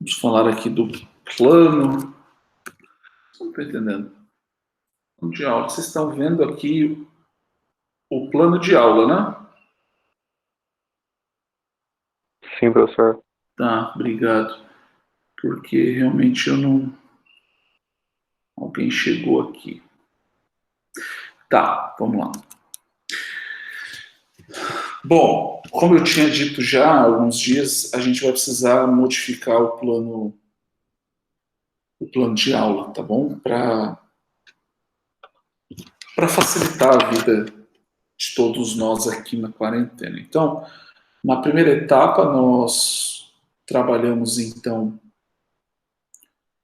Vamos falar aqui do plano. Não estou entendendo. Plano de aula. Vocês estão vendo aqui o plano de aula, né? Sim, professor. Tá, obrigado. Porque realmente eu não. Alguém chegou aqui. Tá, vamos lá. Bom, como eu tinha dito já há alguns dias, a gente vai precisar modificar o plano de aula, tá bom? Para facilitar a vida de todos nós aqui na quarentena. Então, na primeira etapa, nós trabalhamos, então,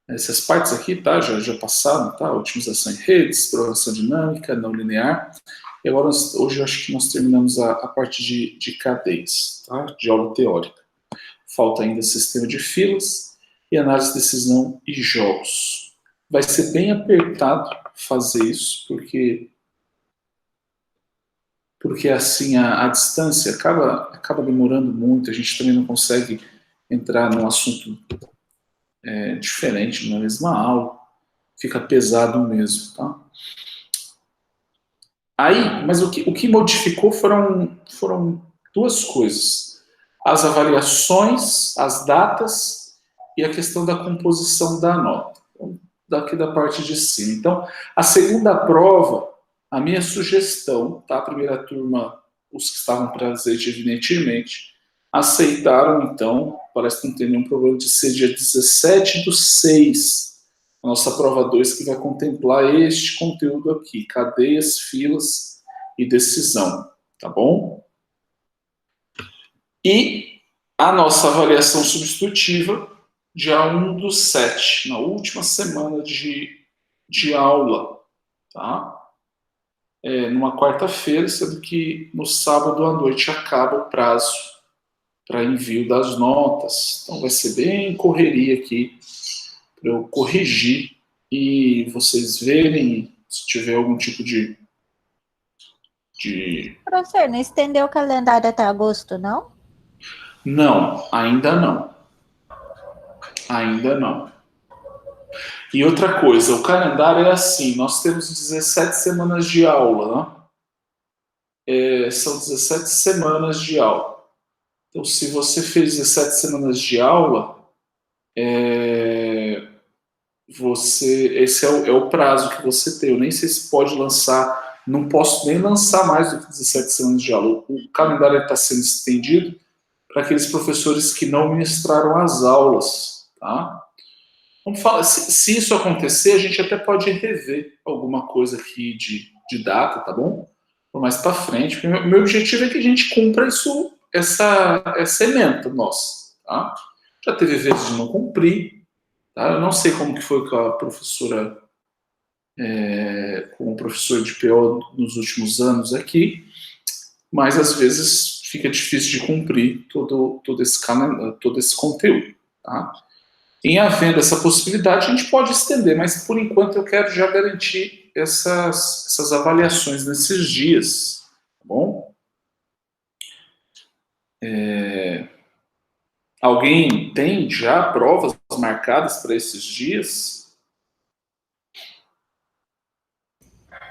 essas partes aqui, tá? Já passaram, tá? Otimização em redes, programação dinâmica, não linear. E agora, hoje, eu acho que nós terminamos a parte de cadeias, tá? De aula teórica. Falta ainda sistema de filas e análise de decisão e jogos. Vai ser bem apertado fazer isso, porque assim a distância acaba demorando muito, a gente também não consegue entrar num assunto diferente na mesma aula, fica pesado mesmo, tá? Aí, mas o que modificou foram duas coisas: as avaliações, as datas e a questão da composição da nota. Então, daqui da parte de cima. Então, a segunda prova, a minha sugestão, tá? A primeira turma, os que estavam presentes, evidentemente, aceitaram, então, parece que não tem nenhum problema de ser dia 17/6, a nossa prova 2, que vai contemplar este conteúdo aqui: cadeias, filas e decisão, tá bom? E a nossa avaliação substitutiva, dia 1/7, na última semana de aula, tá? Numa quarta-feira, sendo que no sábado à noite acaba o prazo para envio das notas. Então vai ser bem correria aqui para eu corrigir e vocês verem se tiver algum tipo de... Professor, não estendeu o calendário até agosto, não? Não, ainda não. Ainda não. E outra coisa, o calendário é assim, nós temos 17 semanas de aula, né? São 17 semanas de aula. Então, se você fez 17 semanas de aula, esse é o prazo que você tem. Eu nem sei se pode lançar, não posso nem lançar mais do que 17 semanas de aula. O calendário está sendo estendido para aqueles professores que não ministraram as aulas, tá? Vamos falar, se isso acontecer, a gente até pode rever alguma coisa aqui de data, tá bom? Mais para frente. Meu objetivo é que a gente cumpra essa ementa nossa, tá? Já teve vezes de não cumprir, tá? Eu não sei como que foi com a professora, com o professor de PO nos últimos anos aqui, mas às vezes fica difícil de cumprir todo esse conteúdo, tá? Em havendo essa possibilidade, a gente pode estender, mas por enquanto eu quero já garantir essas avaliações nesses dias, tá bom? Alguém tem já provas marcadas para esses dias?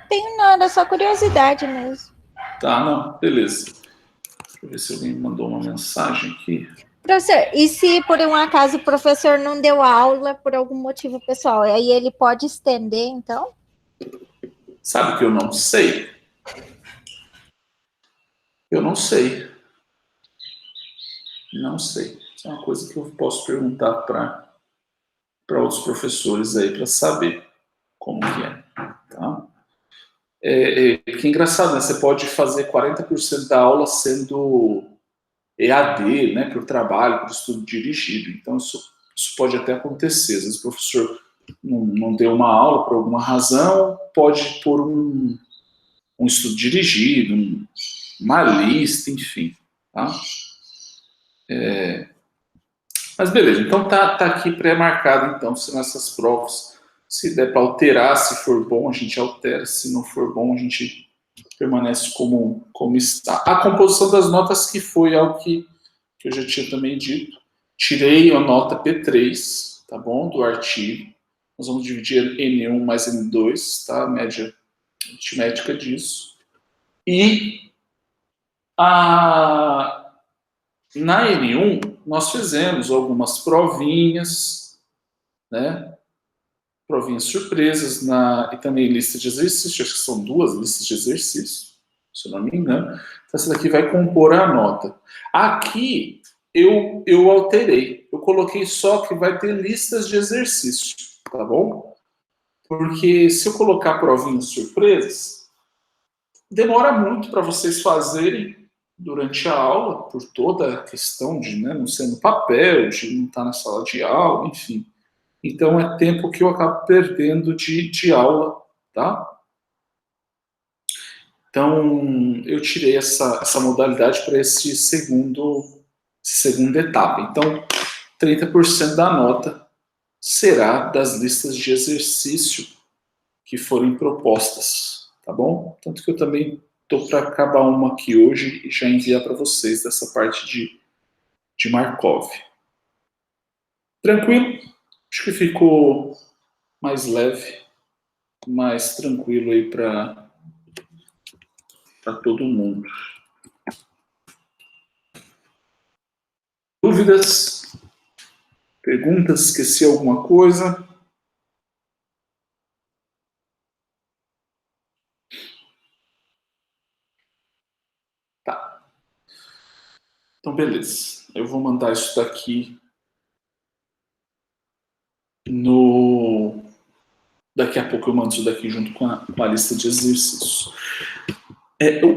Tenho nada, só curiosidade mesmo. Tá, não, beleza. Deixa eu ver se alguém mandou uma mensagem aqui. Professor, e se por um acaso o professor não deu aula por algum motivo pessoal, aí ele pode estender, então? Sabe que eu não sei? Eu não sei. Não sei. Isso é uma coisa que eu posso perguntar para outros professores aí para saber como que é. Tá? Que engraçado, né? Você pode fazer 40% da aula sendo EAD, né? Por trabalho, por estudo dirigido. Então, isso pode até acontecer. Às vezes o professor não deu uma aula por alguma razão, pode pôr um estudo dirigido, uma lista, enfim. Tá? Mas beleza, então tá aqui pré-marcado, então, se nessas provas, se der para alterar, se for bom, a gente altera, se não for bom, a gente permanece como está. A composição das notas, que foi algo que eu já tinha também dito, tirei a nota P3, tá bom, do artigo. Nós vamos dividir N1 mais N2, tá, a média aritmética disso. E na N1, nós fizemos algumas provinhas, né? Provinhas surpresas e também lista de exercícios, acho que são 2 listas de exercícios, se eu não me engano. Então, essa daqui vai compor a nota. Aqui, eu alterei. Eu coloquei só que vai ter listas de exercícios, tá bom? Porque se eu colocar provinhas surpresas, demora muito para vocês fazerem durante a aula, por toda a questão de, né, não ser no papel, de não estar na sala de aula, enfim. Então, é tempo que eu acabo perdendo de aula, tá? Então, eu tirei essa modalidade para segunda etapa. Então, 30% da nota será das listas de exercício que forem propostas, tá bom? Tanto que eu também estou para acabar uma aqui hoje e já enviar para vocês dessa parte de Markov. Tranquilo? Acho que ficou mais leve, mais tranquilo aí para todo mundo. Dúvidas? Perguntas? Esqueci alguma coisa? Tá. Então, beleza. Eu vou mandar isso daqui Daqui a pouco eu mando isso daqui junto com a lista de exercícios.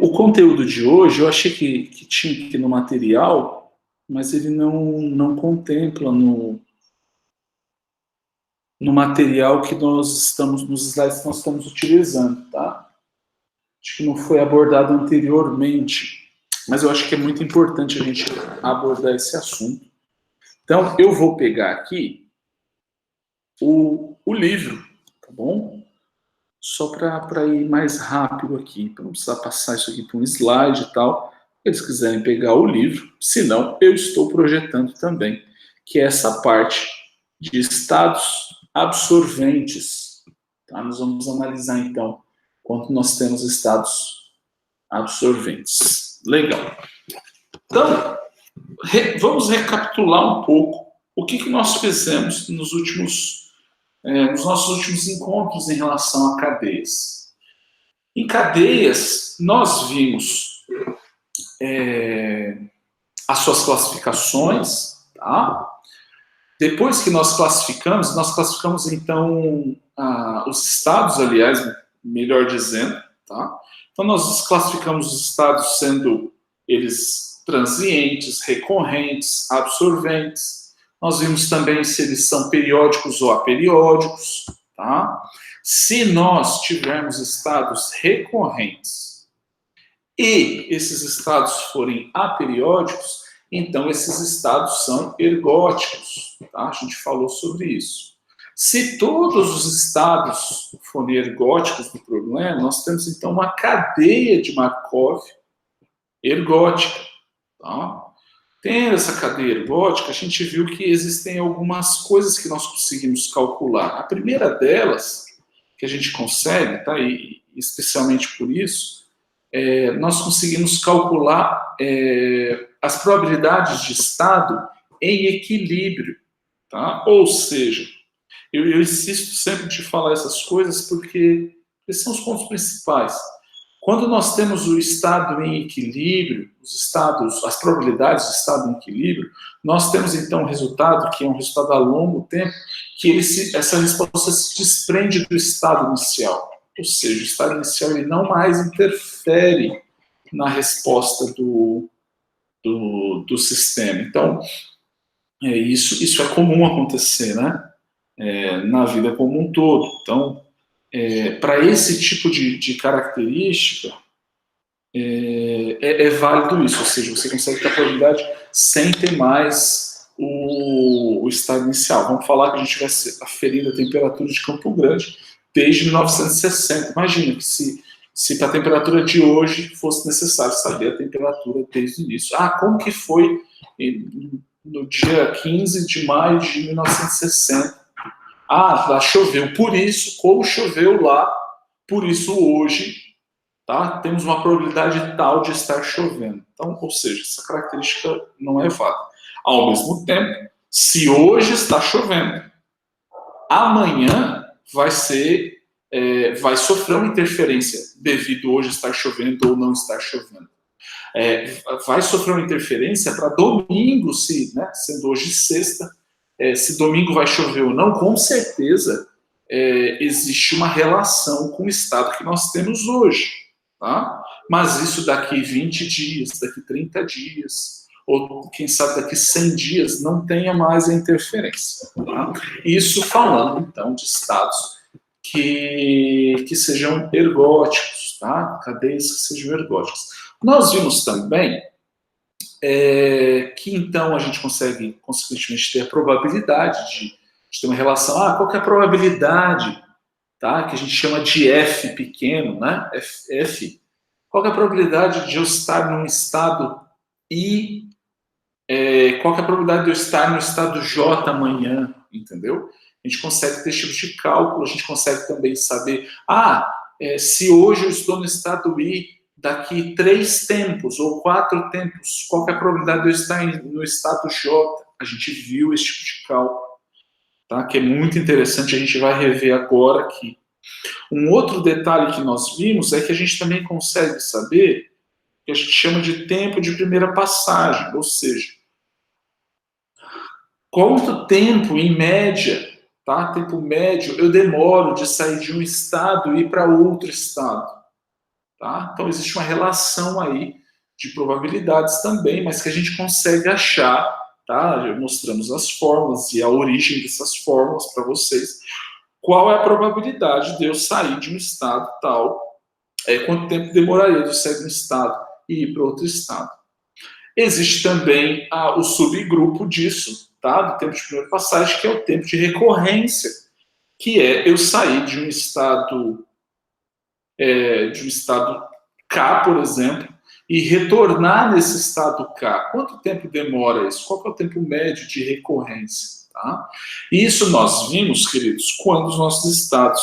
O conteúdo de hoje, eu achei que tinha aqui no material, mas ele não contempla no material que nós estamos, nos slides que nós estamos utilizando, tá? Acho que não foi abordado anteriormente, mas eu acho que é muito importante a gente abordar esse assunto. Então, eu vou pegar aqui o livro, tá bom? Só para ir mais rápido aqui, para não precisar passar isso aqui para um slide e tal. Se eles quiserem pegar o livro, se não, eu estou projetando também, que é essa parte de estados absorventes. Tá? Nós vamos analisar, então, quanto nós temos estados absorventes. Legal. Então, vamos recapitular um pouco o que nós fizemos nos nossos últimos encontros em relação a cadeias. Em cadeias, nós vimos as suas classificações, tá? Depois que nós classificamos então os estados, aliás, melhor dizendo, tá? Então nós classificamos os estados sendo eles transientes, recorrentes, absorventes. Nós vimos também se eles são periódicos ou aperiódicos, tá? Se nós tivermos estados recorrentes e esses estados forem aperiódicos, então esses estados são ergóticos, tá? A gente falou sobre isso. Se todos os estados forem ergóticos do problema, nós temos então uma cadeia de Markov ergótica, tá? Tendo essa cadeia ergótica, a gente viu que existem algumas coisas que nós conseguimos calcular. A primeira delas, que a gente consegue, tá? E especialmente por isso, nós conseguimos calcular as probabilidades de estado em equilíbrio, tá? Ou seja, eu insisto sempre de falar essas coisas porque esses são os pontos principais. Quando nós temos o estado em equilíbrio, as probabilidades de estado em equilíbrio, nós temos então um resultado que é um resultado a longo tempo, que essa resposta se desprende do estado inicial. Ou seja, o estado inicial ele não mais interfere na resposta do sistema. Então, isso é comum acontecer, né? Na vida como um todo. Então, para esse tipo de característica, é válido isso, ou seja, você consegue ter a probabilidade sem ter mais o estado inicial. Vamos falar que a gente vai aferir a temperatura de Campo Grande desde 1960. Imagina que se para a temperatura de hoje fosse necessário saber a temperatura desde o início. Como que foi em no dia 15 de maio de 1960. Ah, lá choveu, por isso, como choveu lá, por isso hoje, tá, temos uma probabilidade tal de estar chovendo. Então, ou seja, essa característica não é válida. Ao mesmo tempo, se hoje está chovendo, amanhã vai sofrer uma interferência devido hoje estar chovendo ou não estar chovendo. Vai sofrer uma interferência para domingo, sendo hoje sexta, se domingo vai chover ou não, com certeza existe uma relação com o estado que nós temos hoje. Tá? Mas isso daqui 20 dias, daqui 30 dias, ou quem sabe daqui 100 dias, não tenha mais a interferência. Tá? Isso falando, então, de estados que sejam ergóticos, tá? Cadeias que sejam ergóticas. Nós vimos também que, então, a gente consegue, consequentemente, ter a probabilidade de ter uma relação. Qual que é a probabilidade, tá? Que a gente chama de F pequeno, né? F. Qual que é a probabilidade de eu estar num estado I? Qual que é a probabilidade de eu estar no estado J amanhã? Entendeu? A gente consegue ter esse tipo de cálculo, a gente consegue também saber, se hoje eu estou no estado I, daqui 3 tempos ou 4 tempos, qual que é a probabilidade de eu estar no estado J? A gente viu esse tipo de cálculo, tá? Que é muito interessante, a gente vai rever agora aqui. Um outro detalhe que nós vimos é que a gente também consegue saber o que a gente chama de tempo de primeira passagem, ou seja, quanto tempo, em média, tá? Tempo médio, eu demoro de sair de um estado e ir para outro estado. Tá? Então, existe uma relação aí de probabilidades também, mas que a gente consegue achar. Tá? Já mostramos as fórmulas e a origem dessas fórmulas para vocês. Qual é a probabilidade de eu sair de um estado tal? Quanto tempo demoraria de eu sair de um estado e ir para outro estado? Existe também o subgrupo disso, tá? Do tempo de primeira passagem, que é o tempo de recorrência, que é eu sair de um estado K, por exemplo, e retornar nesse estado K. Quanto tempo demora isso? Qual que é o tempo médio de recorrência? Tá? Isso nós vimos, queridos, quando os nossos estados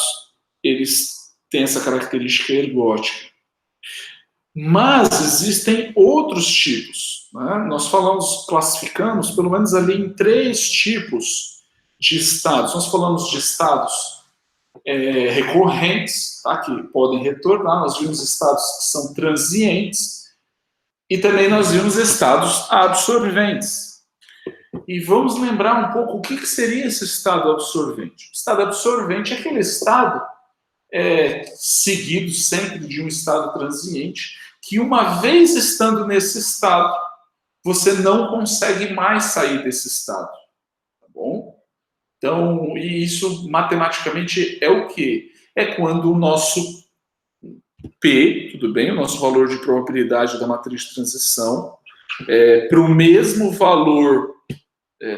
eles têm essa característica ergótica. Mas existem outros tipos. Né? Nós classificamos pelo menos ali em 3 tipos de estados. Nós falamos de estados recorrentes, tá? Que podem retornar. Nós vimos estados que são transientes e também nós vimos estados absorventes. E vamos lembrar um pouco o que seria esse estado absorvente. O estado absorvente é aquele estado seguido sempre de um estado transiente, que uma vez estando nesse estado, você não consegue mais sair desse estado. Tá bom? Então, e isso matematicamente é o quê? É quando o nosso P, tudo bem, o nosso valor de probabilidade da matriz de transição, para o mesmo valor,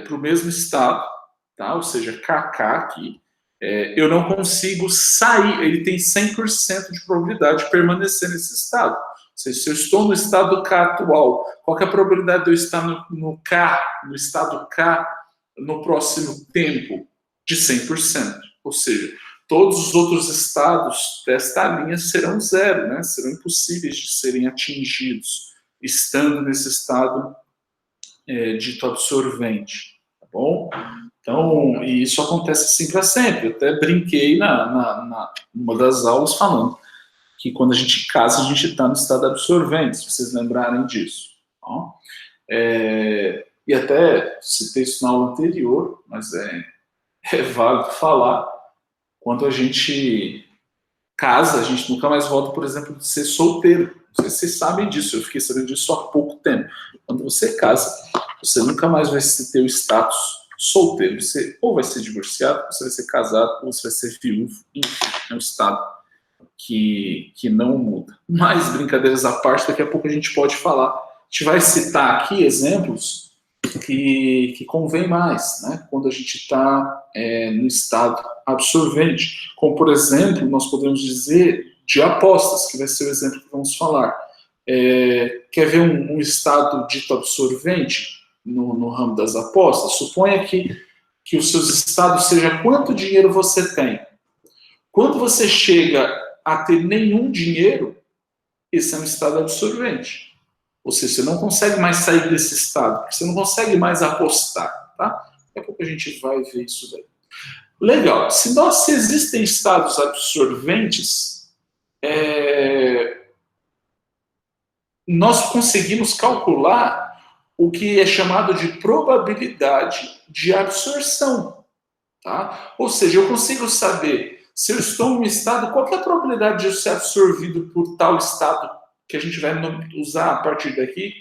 para o mesmo estado, tá? Ou seja, KK aqui, eu não consigo sair, ele tem 100% de probabilidade de permanecer nesse estado. Ou seja, se eu estou no estado K atual, qual é a probabilidade de eu estar no estado K, no próximo tempo? De 100%. Ou seja, todos os outros estados desta linha serão 0, né? Serão impossíveis de serem atingidos, estando nesse estado dito absorvente. Tá bom? Então, e isso acontece assim para sempre. Eu até brinquei numa das aulas falando que quando a gente casa, a gente está no estado absorvente, se vocês lembrarem disso. Tá? E até citei isso na aula anterior, mas é válido falar, quando a gente casa, a gente nunca mais volta, por exemplo, de ser solteiro. Não sei se vocês sabem disso, eu fiquei sabendo disso há pouco tempo. Quando você casa, você nunca mais vai ter o status solteiro. Você ou vai ser divorciado, ou você vai ser casado, ou você vai ser viúvo. Enfim, é um estado que não muda. Mas, brincadeiras à parte, daqui a pouco a gente pode falar. A gente vai citar aqui exemplos que convém mais, né? Quando a gente está no estado absorvente. Como, por exemplo, nós podemos dizer de apostas, que vai ser o exemplo que vamos falar. Quer ver um estado dito absorvente? no ramo das apostas, suponha que os seus estados seja quanto dinheiro você tem. Quando você chega a ter nenhum dinheiro, esse é um estado absorvente. Ou seja, você não consegue mais sair desse estado, porque você não consegue mais apostar, tá? Daqui a pouco a gente vai ver isso daí. Legal. Se existem estados absorventes, nós conseguimos calcular o que é chamado de probabilidade de absorção, tá? Ou seja, eu consigo saber se eu estou em um estado, qual é a probabilidade de eu ser absorvido por tal estado, que a gente vai usar a partir daqui,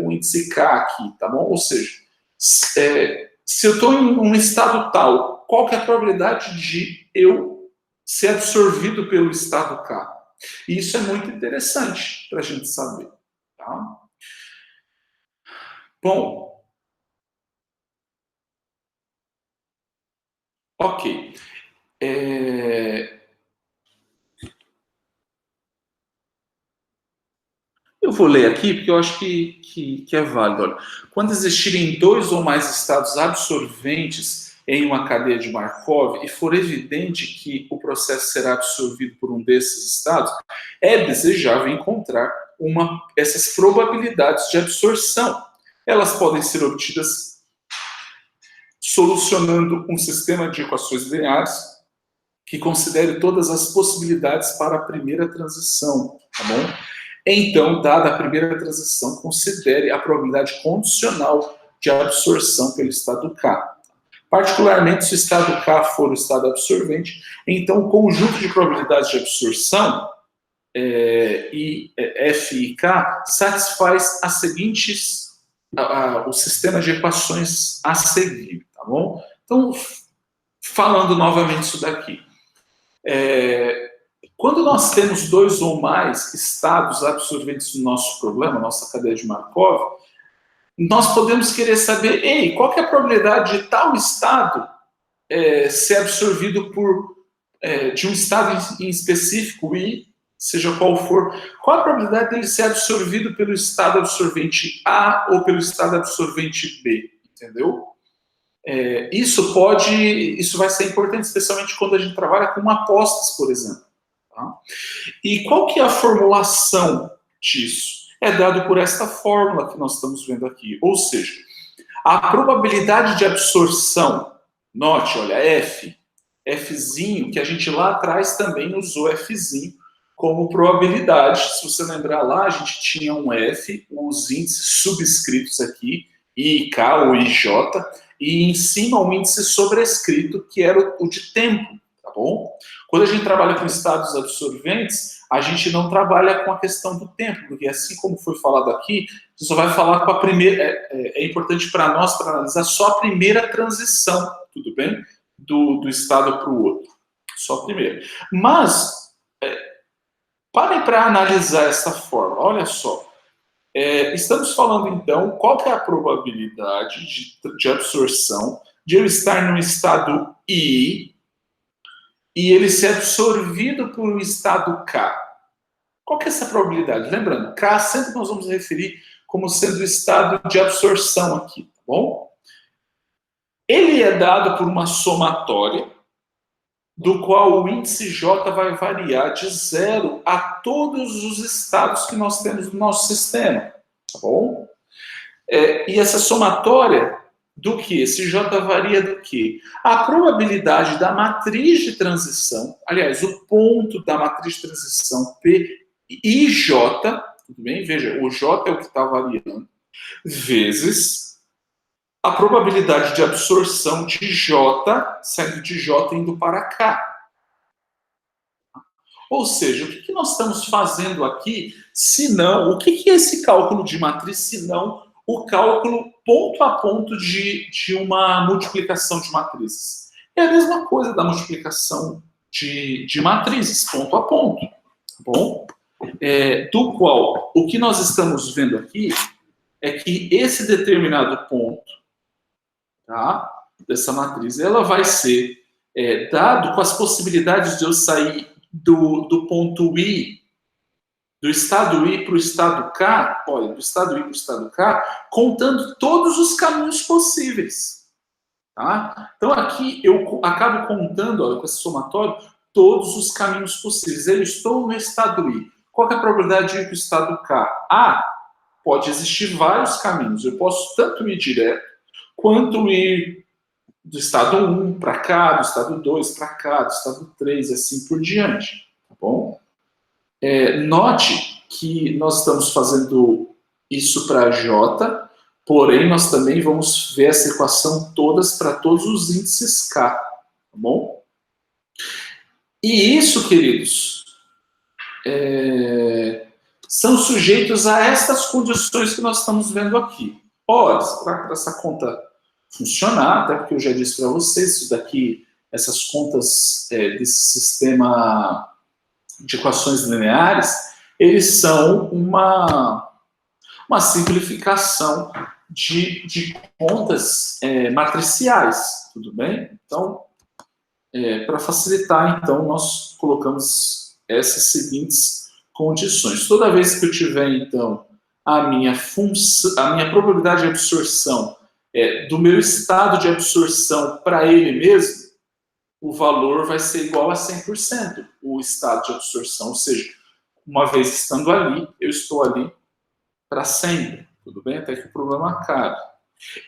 o índice K aqui, tá bom? Ou seja, se eu estou em um estado tal, qual que é a probabilidade de eu ser absorvido pelo estado K? E isso é muito interessante para a gente saber, tá? Bom, ok. Eu vou ler aqui porque eu acho que é válido. Olha, quando existirem 2 ou mais estados absorventes em uma cadeia de Markov e for evidente que o processo será absorvido por um desses estados, é desejável encontrar essas probabilidades de absorção. Elas podem ser obtidas solucionando um sistema de equações lineares que considere todas as possibilidades para a primeira transição, tá bom? Então, dada a primeira transição, considere a probabilidade condicional de absorção pelo estado K. Particularmente, se o estado K for o estado absorvente, então o conjunto de probabilidades de absorção, F e K, satisfaz as seguintes, o sistema de equações a seguir, tá bom? Então, falando novamente isso daqui. Quando nós temos 2 ou mais estados absorventes no nosso problema, nossa cadeia de Markov, nós podemos querer saber, qual que é a probabilidade de tal estado ser absorvido de um estado em específico, e seja qual for, qual a probabilidade dele ser absorvido pelo estado absorvente A ou pelo estado absorvente B, entendeu? Isso vai ser importante, especialmente quando a gente trabalha com apostas, por exemplo. Tá? E qual que é a formulação disso? É dado por esta fórmula que nós estamos vendo aqui. Ou seja, a probabilidade de absorção, note, olha, Fzinho, que a gente lá atrás também usou Fzinho como probabilidade. Se você lembrar lá, a gente tinha um F, os índices subscritos aqui, I, K ou IJ, e em cima um índice sobrescrito, que era o de tempo, tá bom? Quando a gente trabalha com estados absorventes, a gente não trabalha com a questão do tempo, porque assim como foi falado aqui, você só vai falar com a primeira... É importante para nós, para analisar só a primeira transição, tudo bem? Do estado para o outro. Só a primeira. Mas, parem para analisar essa forma. Olha só. Estamos falando, então, qual que é a probabilidade de absorção de eu estar num estado I e ele ser absorvido por um estado K. Qual que é essa probabilidade? Lembrando, K sempre nós vamos referir como sendo o estado de absorção aqui, tá bom? Ele é dado por uma somatória, do qual o índice J vai variar de 0 a todos os estados que nós temos no nosso sistema, tá bom? E essa somatória do que? Esse J varia do que? A probabilidade da matriz de transição, aliás, o ponto da matriz de transição P e J, tudo bem? Veja, o J é o que está variando, vezes a probabilidade de absorção de J, saindo de J indo para K. Ou seja, o que nós estamos fazendo aqui, se não, o que é esse cálculo de matriz, se não o cálculo ponto a ponto de uma multiplicação de matrizes? É a mesma coisa da multiplicação de matrizes, ponto a ponto. Tá bom? Do qual, o que nós estamos vendo aqui é que esse determinado ponto, tá, dessa matriz, ela vai ser dado com as possibilidades de eu sair do ponto I do estado I para o estado K, olha, do estado I para o estado K, contando todos os caminhos possíveis. Tá? Então, aqui eu acabo contando, olha, com esse somatório, todos os caminhos possíveis. Eu estou no estado I. Qual é a probabilidade de ir para o estado K? Pode existir vários caminhos. Eu posso tanto ir direto, quanto ir do estado 1 para cá, do estado 2 para cá, do estado 3, e assim por diante. Tá bom? Note que nós estamos fazendo isso para J, porém nós também vamos ver essa equação todas para todos os índices K. Tá bom? E isso, queridos, são sujeitos a estas condições que nós estamos vendo aqui. Ora, para essa conta funcionar, até porque eu já disse para vocês, isso daqui, essas contas desse sistema de equações lineares, eles são uma simplificação de contas matriciais, tudo bem? Então, para facilitar, então, nós colocamos essas seguintes condições. Toda vez que eu tiver, então, a minha probabilidade de absorção do meu estado de absorção para ele mesmo, o valor vai ser igual a 100%, o estado de absorção, ou seja, uma vez estando ali, eu estou ali para sempre, tudo bem? Até que o problema acabe.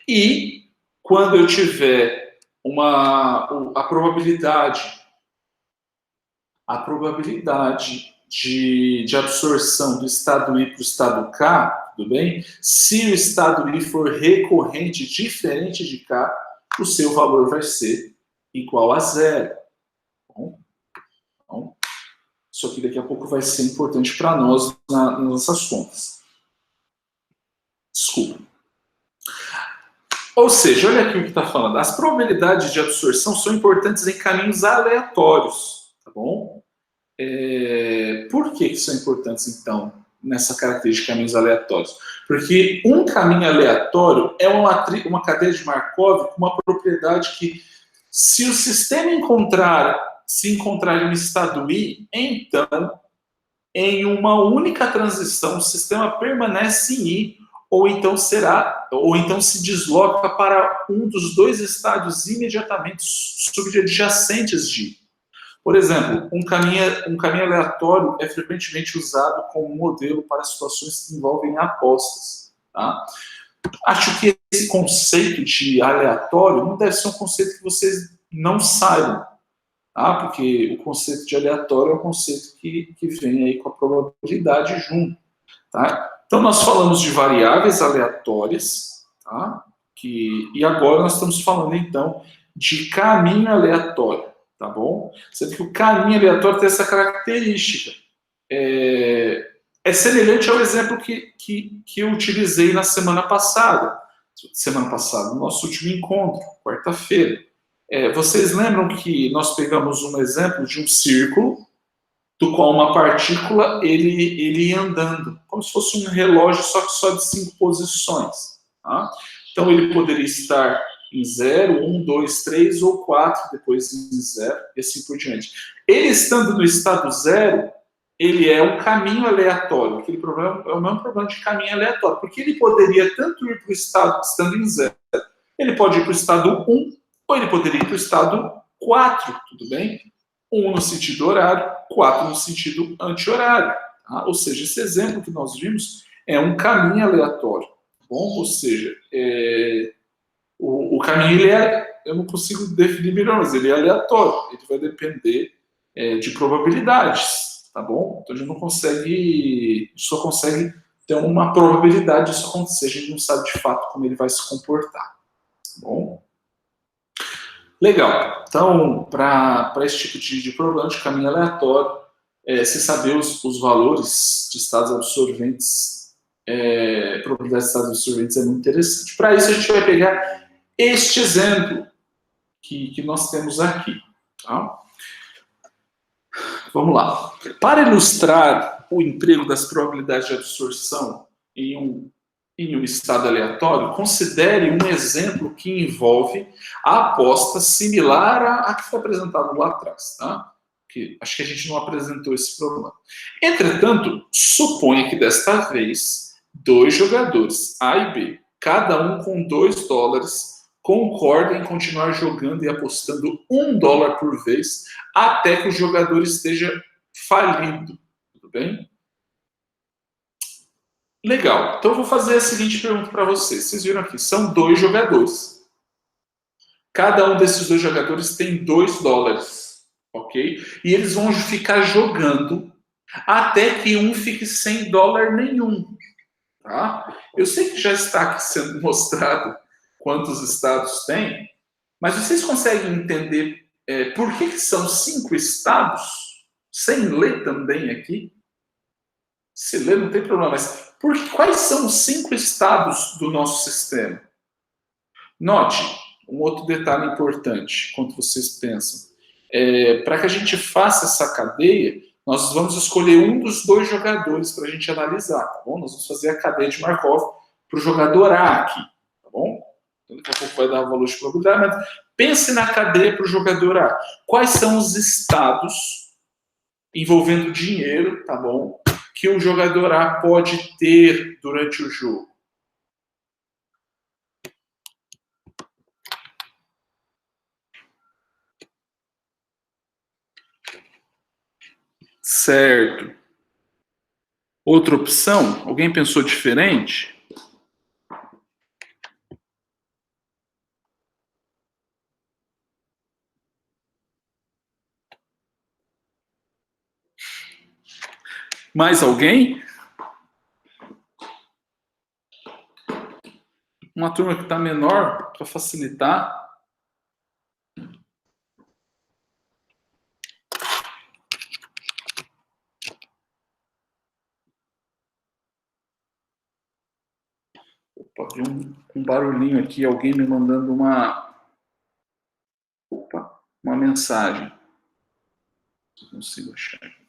E quando eu tiver a probabilidade de absorção do estado I para o estado K, tudo bem? Se o estado I for recorrente diferente de K, o seu valor vai ser igual a 0. Bom, isso aqui daqui a pouco vai ser importante para nós nas nossas contas. Desculpa. Ou seja, olha aqui o que está falando. As probabilidades de absorção são importantes em caminhos aleatórios, tá bom? Por que são importantes, então, nessa característica de caminhos aleatórios? Porque um caminho aleatório é uma cadeia de Markov com uma propriedade que, se o sistema se encontrar em estado I, então, em uma única transição, o sistema permanece em I, ou então se desloca para um dos dois estádios imediatamente subjacentes de I. Por exemplo, um caminho aleatório é frequentemente usado como modelo para situações que envolvem apostas. Tá? Acho que esse conceito de aleatório não deve ser um conceito que vocês não saibam, tá? Porque o conceito de aleatório é um conceito que vem aí com a probabilidade junto. Tá? Então, nós falamos de variáveis aleatórias, tá? E agora nós estamos falando, então, de caminho aleatório, tá bom? Sendo que o caminho aleatório tem essa característica. É semelhante ao exemplo que eu utilizei na semana passada, no nosso último encontro, quarta-feira. Vocês lembram que nós pegamos um exemplo de um círculo, do qual uma partícula ele ia andando, como se fosse um relógio, só que só de 5 posições. Tá? Então, ele poderia estar em 0, 1, 2, 3 ou 4, depois em 0, e assim por diante. Ele estando no estado 0, ele é um caminho aleatório. Aquele problema é o mesmo problema de caminho aleatório, porque ele poderia tanto ir para o estado estando em 0, ele pode ir para o estado 1, ou ele poderia ir para o estado 4, tudo bem? 1 no sentido horário, 4 no sentido anti-horário. Tá? Ou seja, esse exemplo que nós vimos é um caminho aleatório. Bom? Ou seja, o caminho eu não consigo definir melhor, mas ele é aleatório. Ele vai depender de probabilidades, tá bom? Então a gente só consegue ter uma probabilidade disso acontecer. A gente não sabe de fato como ele vai se comportar. Tá bom? Legal. Então, para esse tipo de problema de caminho aleatório, se saber os valores de estados absorventes, probabilidade de estados absorventes é muito interessante. Para isso, a gente vai pegar este exemplo que nós temos aqui. Tá? Vamos lá. Para ilustrar o emprego das probabilidades de absorção em um estado aleatório, considere um exemplo que envolve a aposta similar à que foi apresentado lá atrás. Tá? porque acho que a gente não apresentou esse problema. Entretanto, suponha que desta vez, 2 jogadores, A e B, cada um com $2, concordem em continuar jogando e apostando $1 por vez até que o jogador esteja falido. Tudo bem? Legal. Então eu vou fazer a seguinte pergunta para vocês. Vocês viram aqui, são 2 jogadores. Cada um desses 2 jogadores tem $2, ok? E eles vão ficar jogando até que um fique sem dólar nenhum. Tá? Eu sei que já está aqui sendo mostrado quantos estados tem, mas vocês conseguem entender por que são 5 estados? Sem ler também aqui? Se ler não tem problema, mas quais são os 5 estados do nosso sistema? Note, um outro detalhe importante, enquanto vocês pensam. Para que a gente faça essa cadeia, nós vamos escolher um dos 2 jogadores para a gente analisar, tá bom? Nós vamos fazer a cadeia de Markov para o jogador A aqui, tá bom? Então, daqui a pouco vai dar o valor de probabilidade, mas pense na cadeia para o jogador A. Quais são os estados envolvendo dinheiro, tá bom? Que o jogador A pode ter durante o jogo? Certo. Outra opção? Alguém pensou diferente? Mais alguém? Uma turma que está menor, para facilitar. Opa, vi um barulhinho aqui, alguém me mandando uma mensagem. Não consigo achar.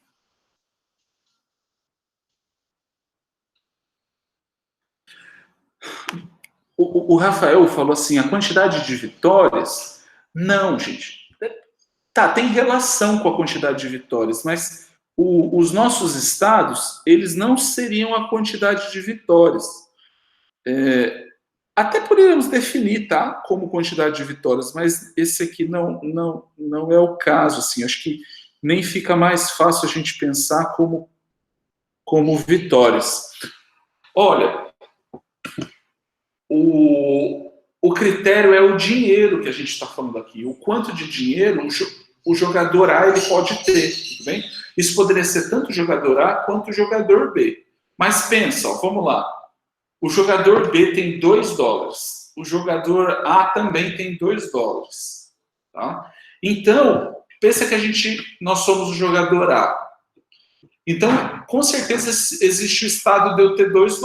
O Rafael falou assim, a quantidade de vitórias... Não, gente. Tá, tem relação com a quantidade de vitórias, mas os nossos estados, eles não seriam a quantidade de vitórias. Até poderíamos definir, tá, como quantidade de vitórias, mas esse aqui não é o caso, assim. Acho que nem fica mais fácil a gente pensar como vitórias. Olha, o critério é o dinheiro que a gente está falando aqui. O quanto de dinheiro o jogador A ele pode ter, tudo bem? Isso poderia ser tanto o jogador A quanto o jogador B. Mas pensa, ó, vamos lá. O jogador B tem $2. O jogador A também tem $2. Tá? Então, pensa que nós somos o jogador A. Então, com certeza existe o estado de eu ter $2.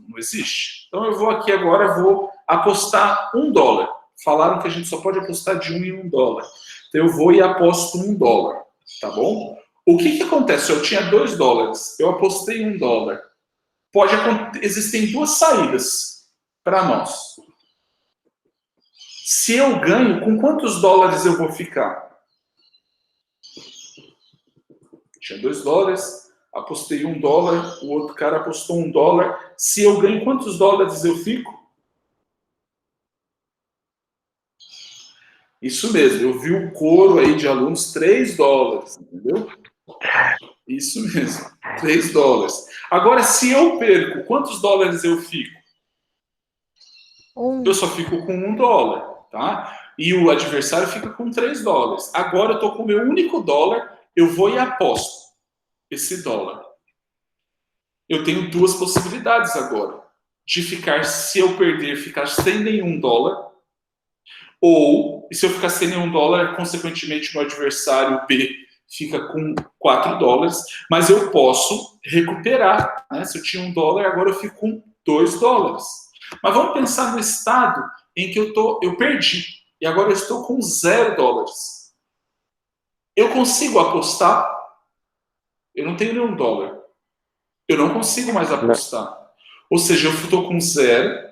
Não existe? Então, eu vou aqui agora, vou apostar $1. Falaram que a gente só pode apostar de 1 em $1. Então, eu vou e aposto $1. Tá bom? O que acontece? Eu tinha $2. Eu apostei $1. Existem 2 saídas para nós. Se eu ganho, com quantos dólares eu vou ficar? Tinha $2, apostei $1, o outro cara apostou $1. Se eu ganho, quantos dólares eu fico? Isso mesmo, eu vi um coro aí de alunos, $3, entendeu? Isso mesmo, $3. Agora, se eu perco, quantos dólares eu fico? Eu só fico com $1, tá? E o adversário fica com $3. Agora eu estou com o meu único dólar, eu vou e aposto esse dólar. Eu tenho 2 possibilidades agora. De ficar, se eu perder, ficar sem nenhum dólar. Ou, se eu ficar sem nenhum dólar, consequentemente, meu adversário B fica com $4. Mas eu posso recuperar. Né? Se eu tinha $1, agora eu fico com $2. Mas vamos pensar no estado em que eu perdi. E agora eu estou com $0. Eu consigo apostar? Eu não tenho nenhum dólar. Eu não consigo mais apostar. Ou seja, eu estou com 0,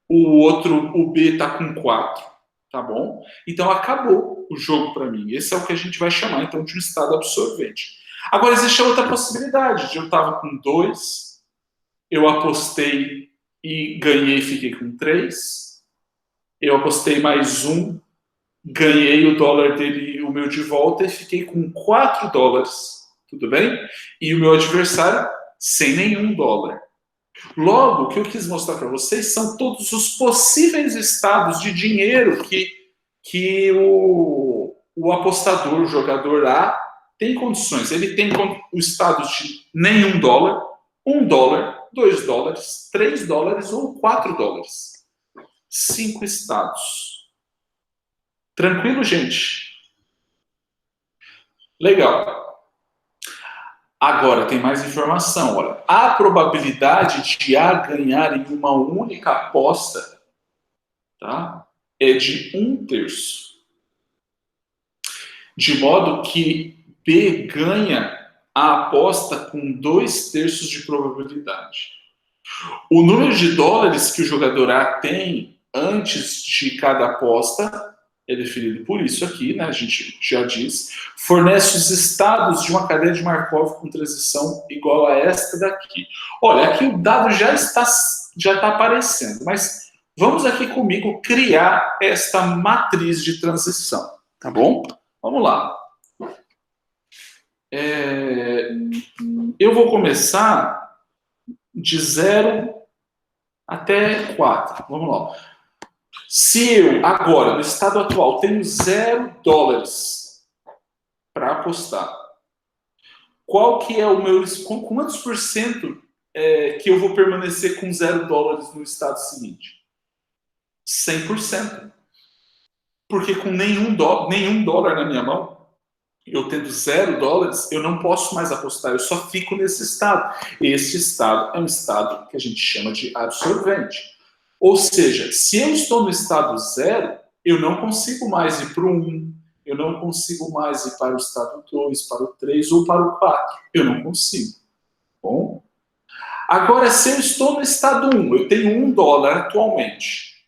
o B está com 4. tá bom? Então acabou o jogo para mim. Esse é o que a gente vai chamar então de um estado absorvente. Agora existe a outra possibilidade, de eu estava com 2, eu apostei e ganhei, fiquei com 3. Eu apostei mais 1, ganhei o dólar dele, o meu de volta, e fiquei com 4 dólares. Tudo bem? E o meu adversário sem nenhum dólar. Logo, o que eu quis mostrar para vocês são todos os possíveis estados de dinheiro que o apostador, o jogador A, tem condições. Ele tem o estado de nenhum dólar, 1 dólar, 2 dólares, 3 dólares ou 4 dólares. 5 estados. Tranquilo, gente? Legal. Agora, tem mais informação. Olha, a probabilidade de A ganhar em uma única aposta, tá, é de 1/3. De modo que B ganha a aposta com 2/3 de probabilidade. O número de dólares que o jogador A tem antes de cada aposta é definido por isso aqui, né? A gente já diz, fornece os estados de uma cadeia de Markov com transição igual a esta daqui. Olha, aqui o dado já está aparecendo, mas vamos aqui comigo criar esta matriz de transição, tá bom? Vamos lá. Eu vou começar de 0 até 4. Vamos lá. Se eu, agora, no estado atual, tenho 0 dólares para apostar, qual que é o meu... Quantos por cento que eu vou permanecer com 0 dólares no estado seguinte? 100%. Porque com nenhum dólar na minha mão, eu tendo 0 dólares, eu não posso mais apostar, eu só fico nesse estado. Esse estado é um estado que a gente chama de absorvente. Ou seja, se eu estou no estado 0, eu não consigo mais ir para o 1, eu não consigo mais ir para o estado 2, para o 3 ou para o 4. Eu não consigo. Bom? Agora, se eu estou no estado 1, eu tenho 1 dólar atualmente.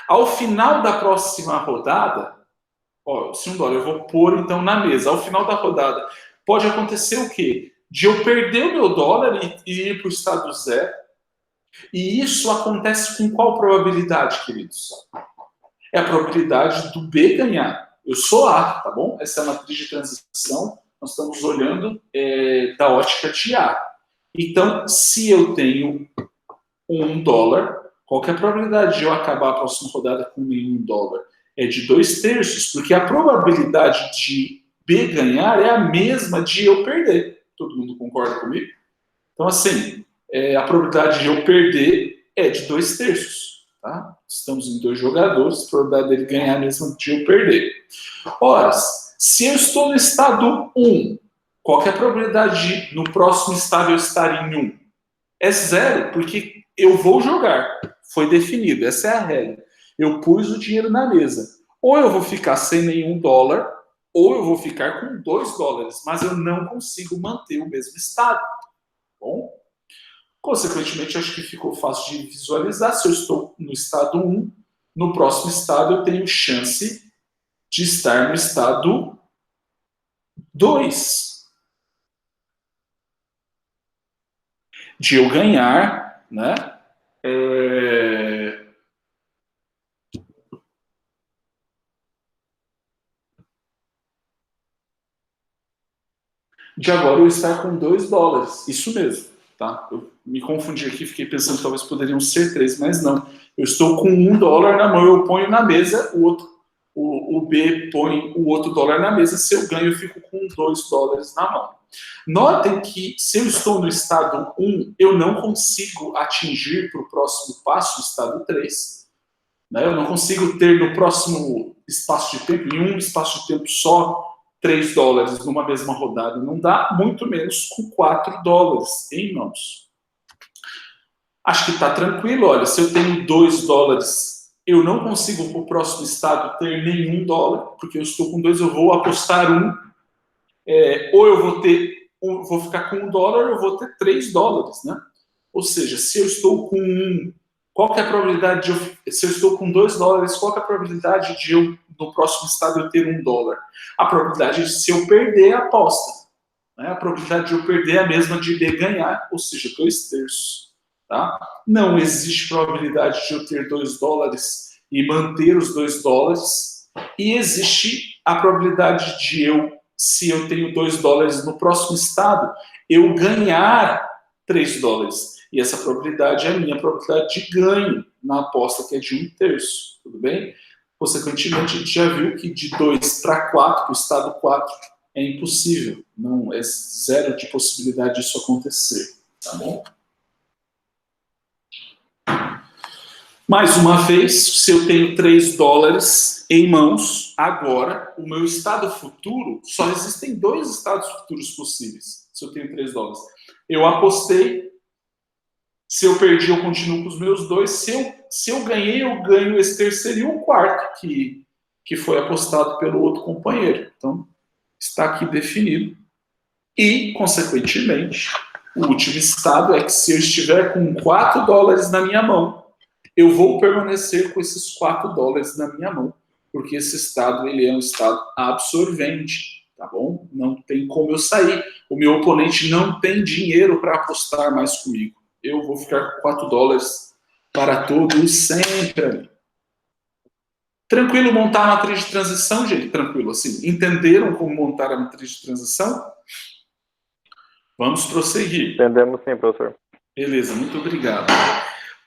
Ao final da próxima rodada, se 1 dólar eu vou pôr então na mesa. Ao final da rodada, pode acontecer o quê? De eu perder o meu dólar e ir para o estado 0. E isso acontece com qual probabilidade, queridos? É a probabilidade do B ganhar. Eu sou A, tá bom? Essa é a matriz de transição. Nós estamos olhando da ótica de A. Então, se eu tenho 1 dólar, qual que é a probabilidade de eu acabar a próxima rodada com nenhum dólar? É de 2/3, porque a probabilidade de B ganhar é a mesma de eu perder. Todo mundo concorda comigo? Então, assim, a probabilidade de eu perder é de 2/3. Tá? Estamos em 2 jogadores, a probabilidade dele ganhar é a mesma de eu perder. Ora, se eu estou no estado 1, qual que é a probabilidade de no próximo estado eu estar em 1? É 0, porque eu vou jogar. Foi definido, essa é a regra. Eu pus o dinheiro na mesa. Ou eu vou ficar sem nenhum dólar, ou eu vou ficar com 2 dólares, mas eu não consigo manter o mesmo estado. Bom? Consequentemente, acho que ficou fácil de visualizar. Se eu estou no estado 1, no próximo estado eu tenho chance de estar no estado 2. De eu ganhar, né? De agora eu estar com 2 dólares. Isso mesmo, tá? Eu me confundi aqui, fiquei pensando que talvez poderiam ser 3, mas não. Eu estou com 1 dólar na mão, eu ponho na mesa, o B põe o outro dólar na mesa, se eu ganho eu fico com 2 dólares na mão. Notem que se eu estou no estado 1, eu não consigo atingir para o próximo passo, o estado 3. Né? Eu não consigo ter no próximo espaço de tempo, em um espaço de tempo só, 3 dólares numa mesma rodada. Não dá, muito menos com 4 dólares em mãos. Acho que está tranquilo. Olha, se eu tenho 2 dólares, eu não consigo para o próximo estado ter nenhum dólar, porque eu estou com 2, eu vou apostar 1. Ou eu vou ficar com 1 dólar, ou eu vou ter 3 dólares, né? Ou seja, se eu estou com 1 qual que é a probabilidade se eu estou com $2, qual que é a probabilidade de eu, no próximo estado, eu ter $1? A probabilidade de se eu perder a aposta. Né? A probabilidade de eu perder é a mesma de ganhar, ou seja, 2/3. Tá? Não existe probabilidade de eu ter $2 e manter os $2. E existe a probabilidade de se eu tenho $2 no próximo estado, eu ganhar $3. E essa probabilidade é a minha probabilidade de ganho na aposta, que é de 1/3. Tudo bem? Consequentemente, a gente já viu que de 2 para 4, para o estado 4, é impossível. Não, é zero de possibilidade disso acontecer. Tá bom? Mais uma vez, se eu tenho $3 em mãos, agora, o meu estado futuro, só existem 2 estados futuros possíveis, se eu tenho $3. Eu apostei, se eu perdi, eu continuo com os meus 2, se eu ganhei, eu ganho esse terceiro e o quarto, que foi apostado pelo outro companheiro. Então, está aqui definido. E, consequentemente, o último estado é que se eu estiver com $4 na minha mão, eu vou permanecer com esses $4 na minha mão, porque esse estado ele é um estado absorvente, tá bom? Não tem como eu sair. O meu oponente não tem dinheiro para apostar mais comigo. Eu vou ficar com $4 para todos sempre. Tranquilo montar a matriz de transição, gente? Tranquilo, assim. Entenderam como montar a matriz de transição? Vamos prosseguir. Entendemos sim, professor. Beleza, muito obrigado.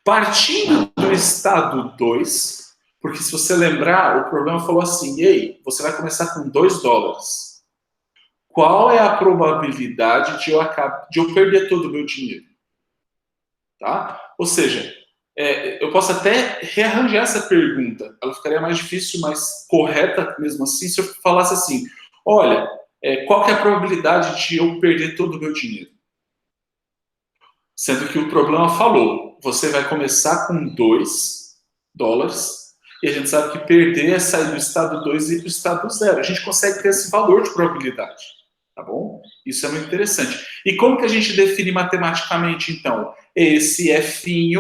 Partindo do estado 2, porque se você lembrar, o problema falou assim, ei, você vai começar com $2. Qual é a probabilidade de eu perder todo o meu dinheiro? Tá? Ou seja, eu posso até rearranjar essa pergunta, ela ficaria mais difícil, mas correta mesmo assim, se eu falasse assim, olha, qual que é a probabilidade de eu perder todo o meu dinheiro? Sendo que o problema falou, você vai começar com $2, e a gente sabe que perder é sair do estado 2 e ir para o estado 0. A gente consegue ter esse valor de probabilidade, tá bom? Isso é muito interessante. E como que a gente define matematicamente, então? Esse F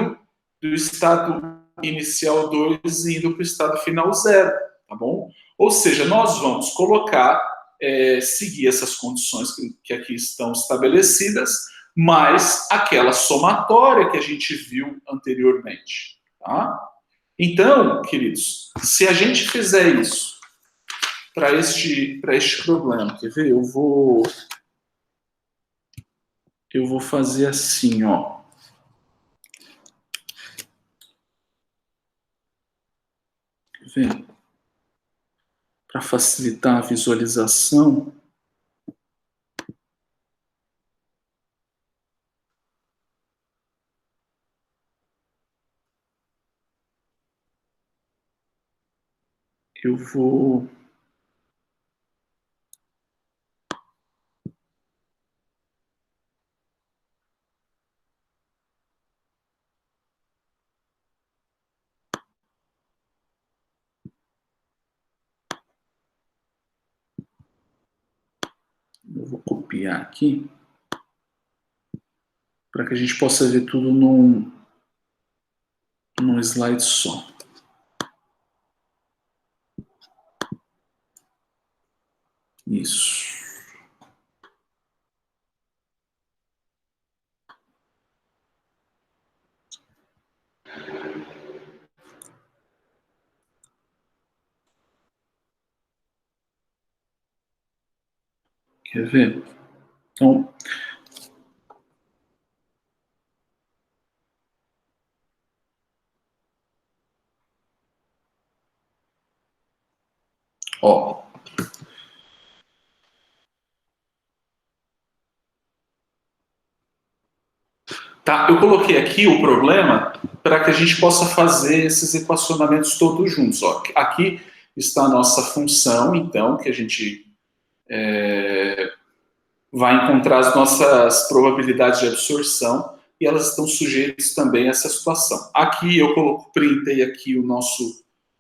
do estado inicial 2 indo para o estado final 0, tá bom? Ou seja, nós vamos colocar, seguir essas condições que aqui estão estabelecidas, mais aquela somatória que a gente viu anteriormente. Tá? Então, queridos, se a gente fizer isso para este problema, quer ver? Eu vou fazer assim, ó. Quer ver? Para facilitar a visualização. Eu vou copiar aqui para que a gente possa ver tudo num slide só. Isso. Quer ver? Então, ó. Tá? Eu coloquei aqui o problema para que a gente possa fazer esses equacionamentos todos juntos. Ó. Aqui está a nossa função, então, que a gente vai encontrar as nossas probabilidades de absorção e elas estão sujeitas também a essa situação. Aqui eu printei aqui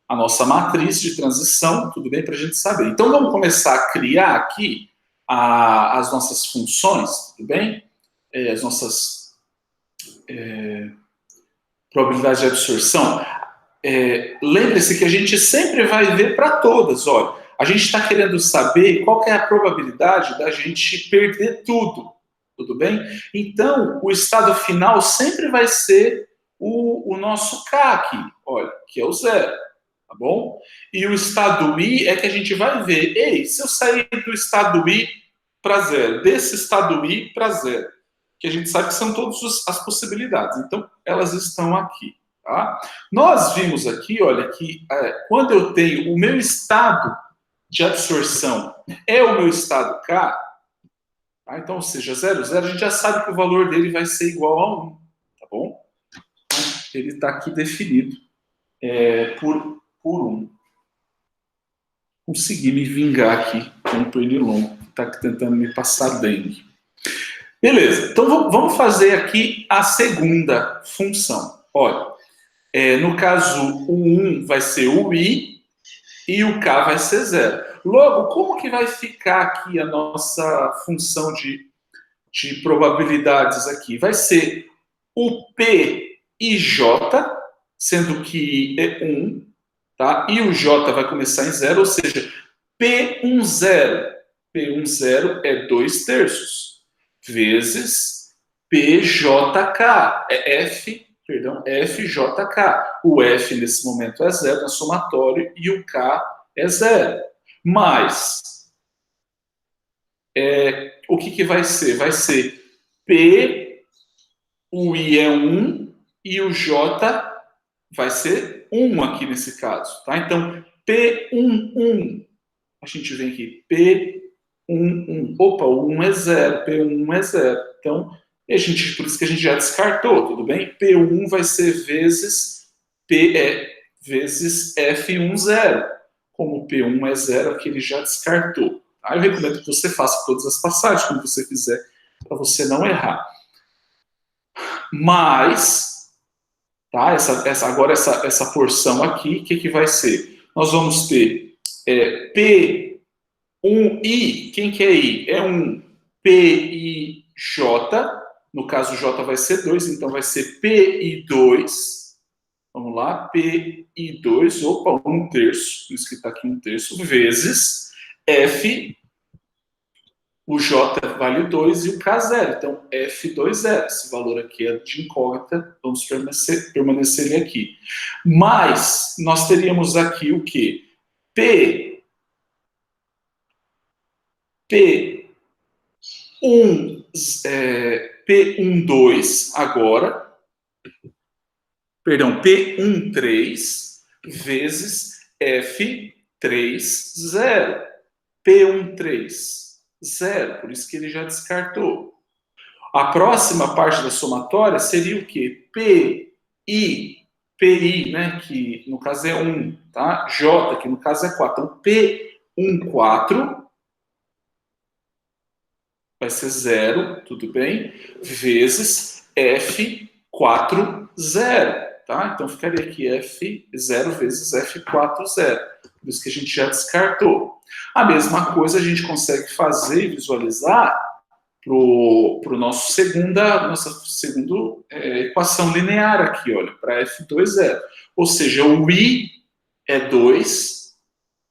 a nossa matriz de transição, tudo bem, para a gente saber. Então vamos começar a criar aqui as nossas funções, tudo bem? As nossas probabilidade de absorção, lembre-se que a gente sempre vai ver para todas. Olha, a gente está querendo saber qual que é a probabilidade da gente perder tudo bem? Então, o estado final sempre vai ser o nosso K aqui, olha, que é o 0, tá bom? E o estado I é que a gente vai ver, ei, se eu sair do estado I para 0, desse estado I para 0, que a gente sabe que são todas as possibilidades, então elas estão aqui, tá? Nós vimos aqui, olha, que quando eu tenho o meu estado de absorção é o meu estado K, tá? Então, ou seja, 0, 0, a gente já sabe que o valor dele vai ser igual a 1, tá bom? Ele está aqui definido por 1. Consegui me vingar aqui com o pernilongo, que está tentando me passar dengue. Beleza, então vamos fazer aqui a segunda função. Olha, no caso, o 1 vai ser o I e o K vai ser 0. Logo, como que vai ficar aqui a nossa função de probabilidades aqui? Vai ser o P e J, sendo que é 1, tá? E o J vai começar em 0, ou seja, P10. P10 é 2/3, vezes PJK, FJK. O F nesse momento é 0 na somatório e o K é 0. Mas, o que vai ser? Vai ser P, o I é 1 e o J vai ser 1 aqui nesse caso, tá? Então, P11, a gente vem aqui, P11. Opa, o 1 é 0, P1 é 0. Então, por isso que a gente já descartou, tudo bem? P1 vai ser vezes vezes F10. Como P1 é 0, aqui ele já descartou. Tá? Eu recomendo que você faça todas as passagens, como você quiser, para você não errar. Mas, tá? Agora essa porção aqui, o que vai ser? Nós vamos ter P1I, quem que é I? É 1, PIJ, no caso J vai ser 2, então vai ser PI2, vamos lá, PI2, opa, 1/3, por isso que está aqui 1/3, vezes F, o J vale 2 e o K 0, então F20, esse valor aqui é de incógnita, vamos permanecer ele aqui. Mas, nós teríamos aqui o quê? P12 agora, perdão, P13 vezes F30, P13, 0, por isso que ele já descartou. A próxima parte da somatória seria o quê? PI, né, que no caso é 1, tá? J, que no caso é 4. Então, P14 vai ser 0, tudo bem? Vezes F40, tá? Então, ficaria aqui F0 vezes F40. Por isso que a gente já descartou. A mesma coisa a gente consegue fazer e visualizar para nossa segunda equação linear aqui, olha, para F20. Ou seja, o I é 2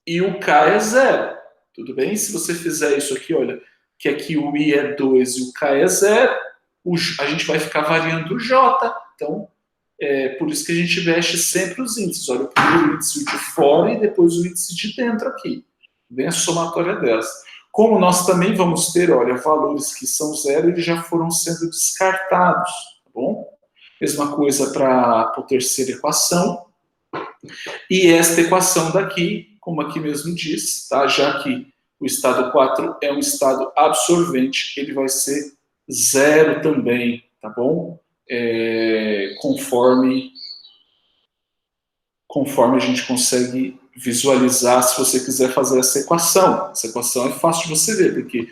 e o K é 0. Tudo bem? Se você fizer isso aqui, olha, que aqui o I é 2 e o K é 0, a gente vai ficar variando o J. Então, por isso que a gente mexe sempre os índices. Olha, o primeiro índice de fora e depois o índice de dentro aqui. Bem a somatória dessa. Como nós também vamos ter, olha, valores que são 0, eles já foram sendo descartados, tá bom? Mesma coisa para a terceira equação. E esta equação daqui, como aqui mesmo diz, tá? Já que o estado 4 é um estado absorvente, ele vai ser 0 também, tá bom? Conforme a gente consegue visualizar, se você quiser fazer essa equação. Essa equação é fácil de você ver, porque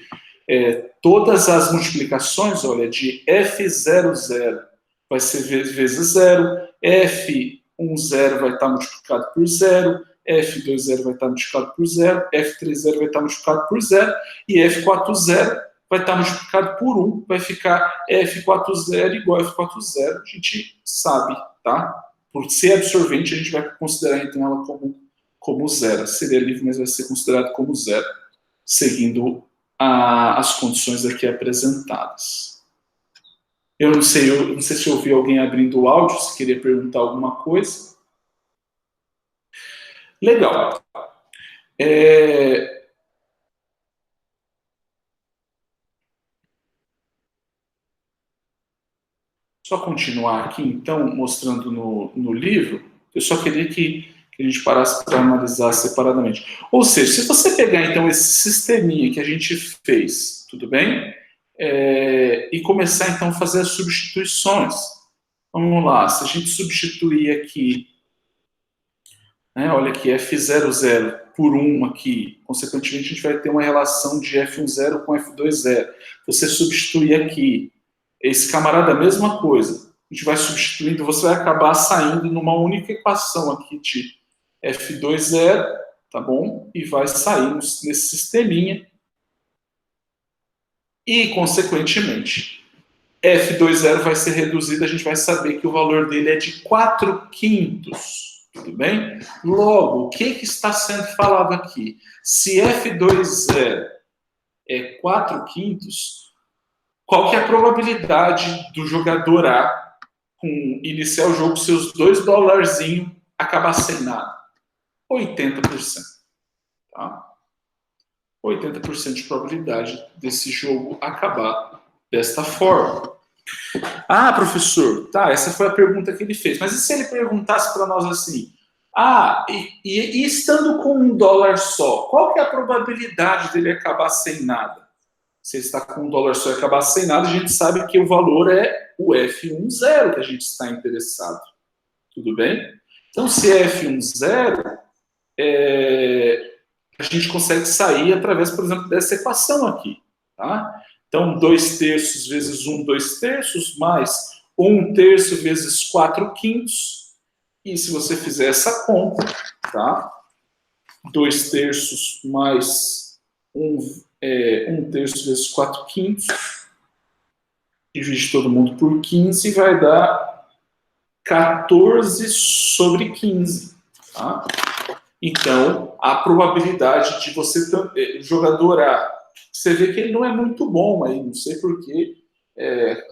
todas as multiplicações, olha, de F00 vai ser vezes 0, F10 vai estar multiplicado por 0, F20 vai estar multiplicado por 0, F30 vai estar multiplicado por 0, e F40 vai estar multiplicado por 1, vai ficar F40 igual a F40, a gente sabe, tá? Por ser absorvente, a gente vai considerar então ela como zero. Seria livre, mas vai ser considerado como zero, seguindo as condições aqui apresentadas. Eu não sei se eu ouvi alguém abrindo o áudio, se queria perguntar alguma coisa. Legal. Só continuar aqui, então, mostrando no livro, eu só queria que a gente parasse para analisar separadamente. Ou seja, se você pegar, então, esse sisteminha que a gente fez, tudo bem? E começar, então, a fazer as substituições. Vamos lá, se a gente substituir aqui, né, olha aqui, F00 por 1 aqui, consequentemente, a gente vai ter uma relação de F10 com F20. Você substituir aqui, esse camarada, a mesma coisa. A gente vai substituindo, você vai acabar saindo numa única equação aqui de F20, tá bom? E vai sair nesse sisteminha. E, consequentemente, F20 vai ser reduzido, a gente vai saber que o valor dele é de 4/5. Tudo bem? Logo, o que está sendo falado aqui? Se F20 é 4/5, qual que é a probabilidade do jogador A iniciar o jogo com seus $2 acabar sem nada? 80%. Tá? 80% de probabilidade desse jogo acabar desta forma. Ah, professor, tá, essa foi a pergunta que ele fez. Mas e se ele perguntasse para nós assim, e estando com $1 só, qual que é a probabilidade dele acabar sem nada? Se ele está com $1 só e acabar sem nada, a gente sabe que o valor é o F10 que a gente está interessado. Tudo bem? Então, se é F10, a gente consegue sair através, por exemplo, dessa equação aqui. Tá? Então, 2/3 vezes 1/2, mais 1/3 vezes 4/5. E se você fizer essa conta, tá? 2/3 mais 1/3 vezes 4/5, divide todo mundo por 15, vai dar 14/15. Tá? Então, a probabilidade de você jogador A, você vê que ele não é muito bom aí, não sei porquê,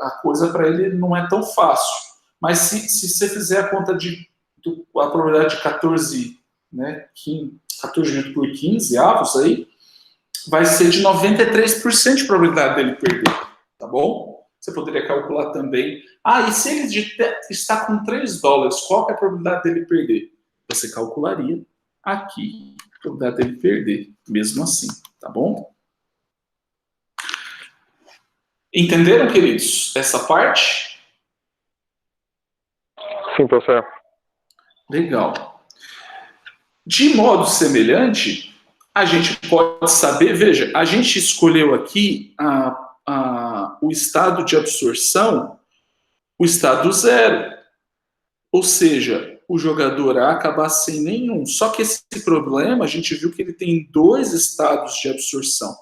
a coisa para ele não é tão fácil. Mas se você fizer a conta a probabilidade de 14, né, 14 por 15 avos aí, vai ser de 93% de probabilidade dele perder, tá bom? Você poderia calcular também, e se ele está com $3, qual que é a probabilidade dele perder? Você calcularia aqui a probabilidade dele perder, mesmo assim, tá bom? Entenderam, queridos, essa parte? Sim, professor. Legal. De modo semelhante, a gente pode saber, veja, a gente escolheu aqui o estado de absorção, o estado 0. Ou seja, o jogador A acabar sem nenhum. Só que esse problema, a gente viu que ele tem 2 estados de absorção.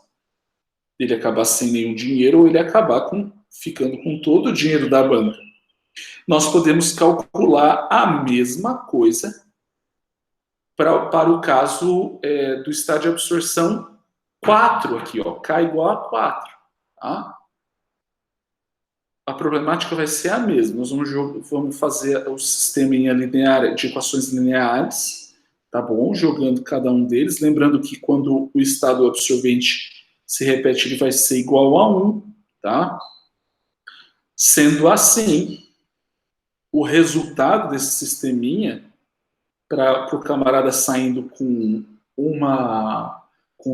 Ele acabar sem nenhum dinheiro ou ele acabar ficando com todo o dinheiro da banca. Nós podemos calcular a mesma coisa para o caso do estado de absorção 4 aqui, ó, K igual a 4. Tá? A problemática vai ser a mesma. Nós vamos fazer o sistema linear, de equações lineares, tá bom? Jogando cada um deles. Lembrando que quando o estado absorvente se repete, ele vai ser igual a 1, tá? Sendo assim, o resultado desse sisteminha, para o camarada saindo com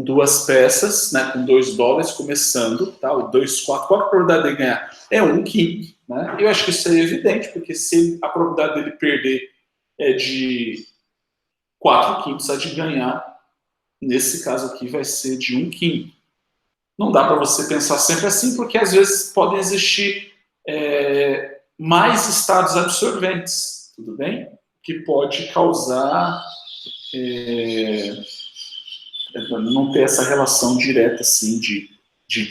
2 peças, né, com $2 começando, tá? O 2/4, qual é a probabilidade dele ganhar? É 1/5, né? Eu acho que isso é evidente, porque se a probabilidade dele perder é de 4/5, a de ganhar, nesse caso aqui, vai ser de 1/5. Não dá para você pensar sempre assim, porque às vezes podem existir mais estados absorventes, tudo bem? Que pode causar não ter essa relação direta assim de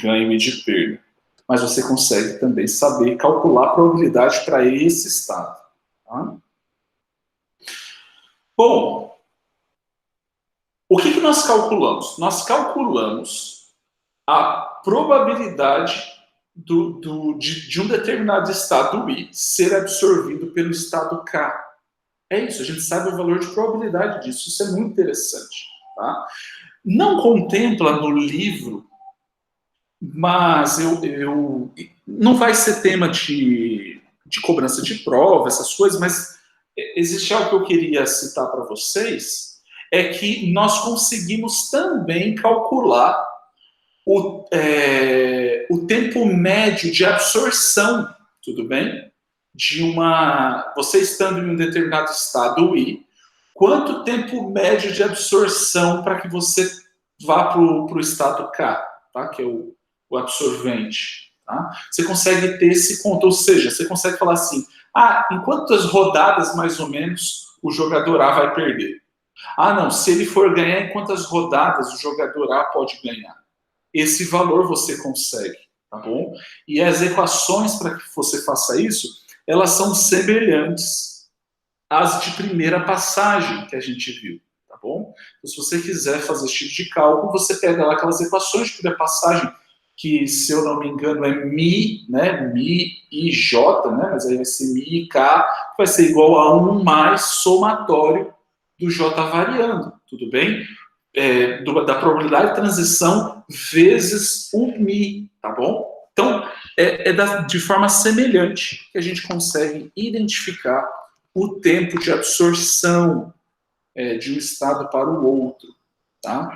ganho e de perda. Mas você consegue também saber calcular a probabilidade para esse estado. Tá? Bom, o que nós calculamos? Nós calculamos a probabilidade de um determinado estado I ser absorvido pelo estado K. É isso, a gente sabe o valor de probabilidade disso, isso é muito interessante. Tá? Não contempla no livro, mas não vai ser tema de cobrança de prova, essas coisas, mas existe algo que eu queria citar para vocês, é que nós conseguimos também calcular o tempo médio de absorção, tudo bem? Você estando em um determinado estado I, quanto tempo médio de absorção para que você vá para o estado K, tá? Que é o absorvente. Tá? Você consegue ter esse conto, ou seja, você consegue falar assim, em quantas rodadas, mais ou menos, o jogador A vai perder? Não, se ele for ganhar, em quantas rodadas o jogador A pode ganhar? Esse valor você consegue, tá bom? E as equações para que você faça isso, elas são semelhantes às de primeira passagem que a gente viu, tá bom? Então, se você quiser fazer esse tipo de cálculo, você pega lá aquelas equações de primeira passagem, que, se eu não me engano, é Mi, né? Mi e J, né? Mas aí vai ser Mi e K, que vai ser igual a 1 mais somatório do J variando, tudo bem? Da probabilidade de transição vezes o Mi, tá bom? Então, de forma semelhante que a gente consegue identificar o tempo de absorção de um estado para o outro, tá?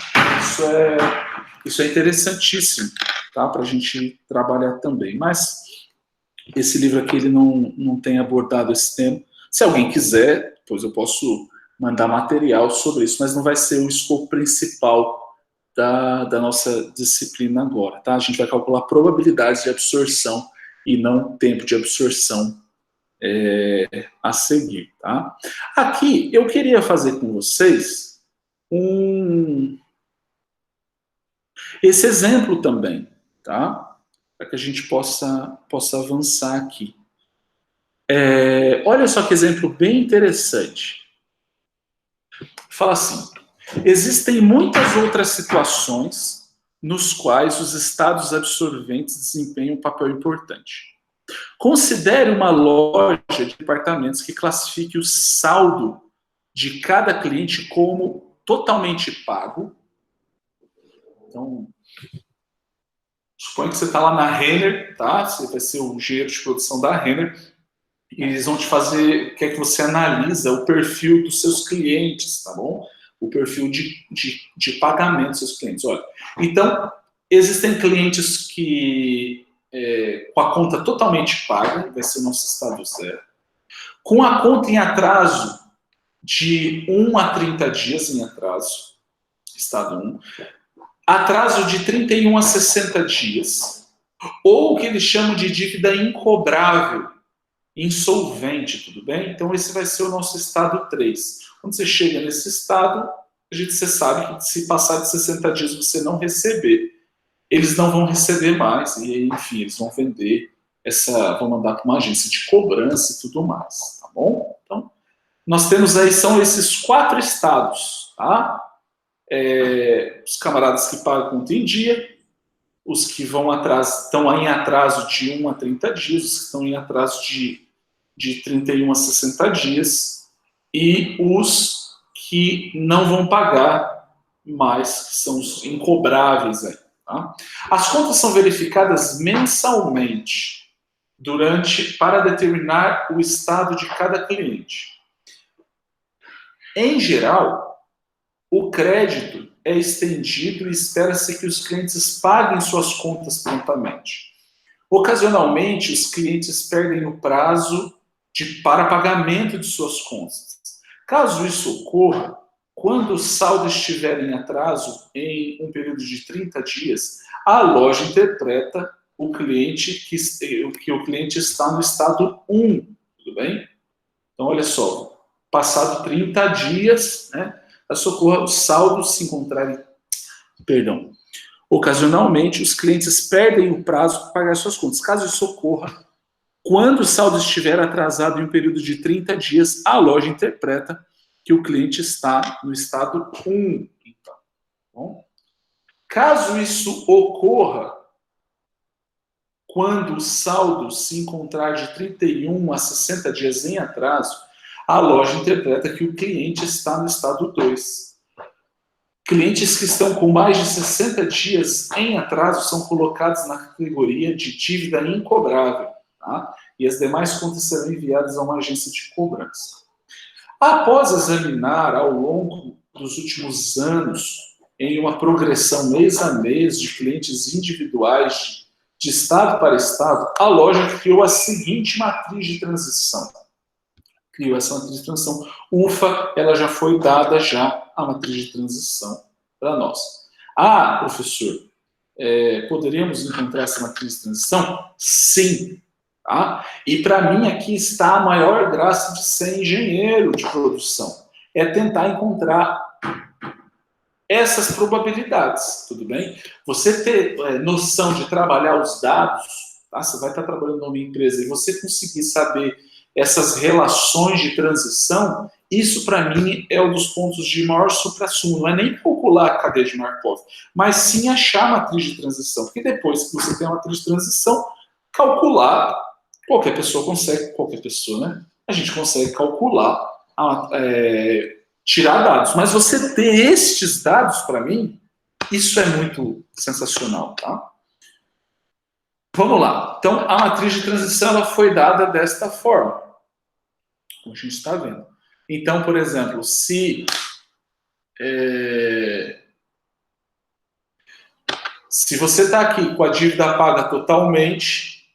Isso é interessantíssimo, tá? Para a gente trabalhar também. Mas esse livro aqui ele não tem abordado esse tema. Se alguém quiser, depois eu posso mandar material sobre isso, mas não vai ser o escopo principal da nossa disciplina agora, tá? A gente vai calcular probabilidades de absorção e não tempo de absorção a seguir, tá? Aqui eu queria fazer com vocês esse exemplo também, tá? Para que a gente possa avançar aqui. Olha só que exemplo bem interessante. Fala assim, existem muitas outras situações nos quais os estados absorventes desempenham um papel importante. Considere uma loja de departamentos que classifique o saldo de cada cliente como totalmente pago. Então, suponha que você está lá na Renner, tá? Você vai ser o engenheiro de produção da Renner, e eles vão quer que você analise o perfil dos seus clientes, tá bom? O perfil de pagamento dos seus clientes. Olha, então, existem clientes que com a conta totalmente paga, vai ser o nosso estado 0, com a conta em atraso de 1 a 30 dias em atraso, estado 1, atraso de 31 a 60 dias, ou o que eles chamam de dívida incobrável, insolvente, tudo bem? Então esse vai ser o nosso estado 3. Quando você chega nesse estado, você sabe que se passar de 60 dias você não receber, eles não vão receber mais, e enfim, eles vão vender vão mandar para uma agência de cobrança e tudo mais, tá bom? Então, nós temos aí, são esses 4 estados, tá? Os camaradas que pagam conta em dia, os que estão em atraso de 1 a 30 dias, os que estão em atraso de 31 a 60 dias, e os que não vão pagar mais, que são os incobráveis aí. Tá? As contas são verificadas mensalmente para determinar o estado de cada cliente. Em geral, o crédito é estendido e espera-se que os clientes paguem suas contas prontamente. Ocasionalmente, os clientes perdem o prazo para pagamento de suas contas. Caso isso ocorra, quando o saldo estiver em atraso em um período de 30 dias, a loja interpreta o cliente que o cliente está no estado 1, tudo bem? Então, olha só, passado 30 dias, né, socorra os saldos se encontrarem... Perdão. Ocasionalmente, os clientes perdem o prazo para pagar suas contas. Caso isso ocorra, Quando o saldo estiver atrasado em um período de 30 dias, a loja interpreta que o cliente está no estado 1. Então, bom? Caso isso ocorra, quando o saldo se encontrar de 31 a 60 dias em atraso, a loja interpreta que o cliente está no estado 2. Clientes que estão com mais de 60 dias em atraso são colocados na categoria de dívida incobrável, tá? E as demais contas serão enviadas a uma agência de cobrança. Após examinar ao longo dos últimos anos, em uma progressão mês a mês de clientes individuais de estado para estado, a loja criou a seguinte matriz de transição. Criou essa matriz de transição. Ufa, ela já foi dada já a matriz de transição para nós. Ah, professor, poderíamos encontrar essa matriz de transição? Sim. Tá? E para mim aqui está a maior graça de ser engenheiro de produção. É tentar encontrar essas probabilidades, tudo bem? Você ter noção de trabalhar os dados, tá? Você vai estar trabalhando numa empresa e você conseguir saber essas relações de transição, isso para mim é um dos pontos de maior suprassumo. Não é nem calcular a cadeia de Markov, mas sim achar a matriz de transição. Porque depois que você tem a matriz de transição, calcular, qualquer pessoa consegue, né? A gente consegue calcular, tirar dados. Mas você ter estes dados, para mim, isso é muito sensacional, tá? Vamos lá. Então, a matriz de transição ela foi dada desta forma. Como a gente está vendo. Então, por exemplo, se você está aqui com a dívida paga totalmente,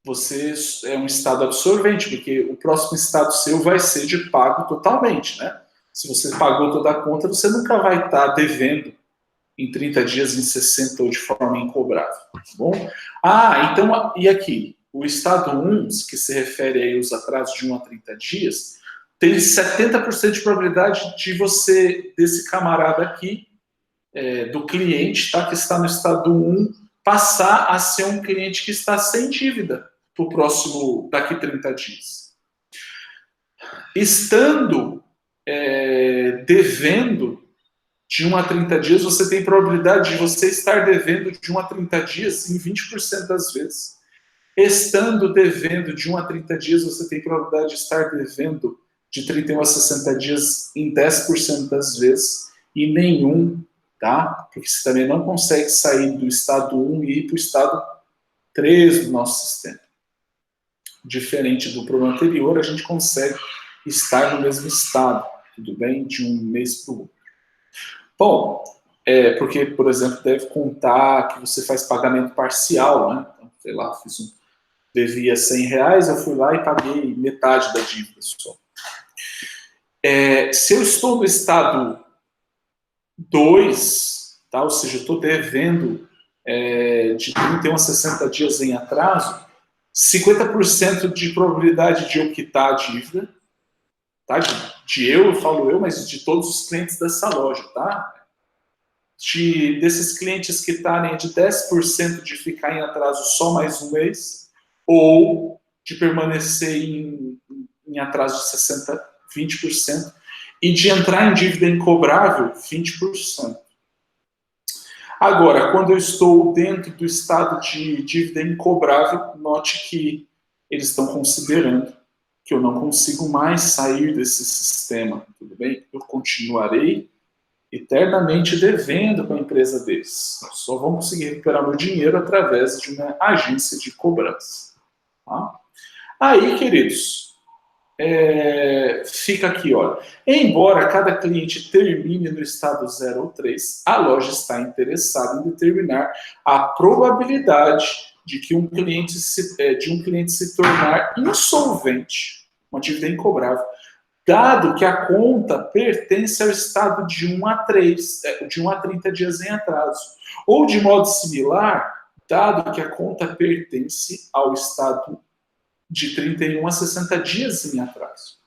você é um estado absorvente, porque o próximo estado seu vai ser de pago totalmente, né? Se você pagou toda a conta, você nunca vai estar devendo em 30 dias, em 60 ou de forma incobrável, tá bom? Ah, então, e aqui? O estado 1, que se refere aí aos atrasos de 1 a 30 dias, tem 70% de probabilidade de você, desse camarada aqui, do cliente, tá, que está no estado 1, passar a ser um cliente que está sem dívida para o próximo, daqui 30 dias. Estando devendo de 1 a 30 dias, você tem probabilidade de você estar devendo de 1 a 30 dias em 20% das vezes. Estando devendo de 1 a 30 dias, você tem probabilidade de estar devendo de 31 a 60 dias em 10% das vezes, e nenhum, tá? Porque você também não consegue sair do estado 1 e ir para o estado 3 do nosso sistema. Diferente do problema anterior, a gente consegue estar no mesmo estado, tudo bem? De um mês para o outro. Bom, porque, por exemplo, deve contar que você faz pagamento parcial, né? Então, sei lá, devia R$100, eu fui lá e paguei metade da dívida só. Se eu estou no estado 2, tá? Ou seja, eu estou devendo de 31 a 60 dias em atraso, 50% de probabilidade de eu quitar a dívida, tá? Eu falo eu, mas de todos os clientes dessa loja, tá? Desses clientes que estarem de 10% de ficar em atraso só mais um mês, ou de permanecer em atraso de 60%, 20%, e de entrar em dívida incobrável, 20%. Agora, quando eu estou dentro do estado de dívida incobrável, note que eles estão considerando que eu não consigo mais sair desse sistema, tudo bem? Eu continuarei eternamente devendo com a empresa deles. Só vão conseguir recuperar meu dinheiro através de uma agência de cobrança. Tá? Aí, queridos, fica aqui, olha. Embora cada cliente termine no estado 0 ou 3, a loja está interessada em determinar a probabilidade de que um cliente se tornar insolvente, uma dívida incobrável, dado que a conta pertence ao estado de 1 a 3, de 1 a 30 dias em atraso. Ou, de modo similar, dado que a conta pertence ao estado de 31 a 60 dias em atraso.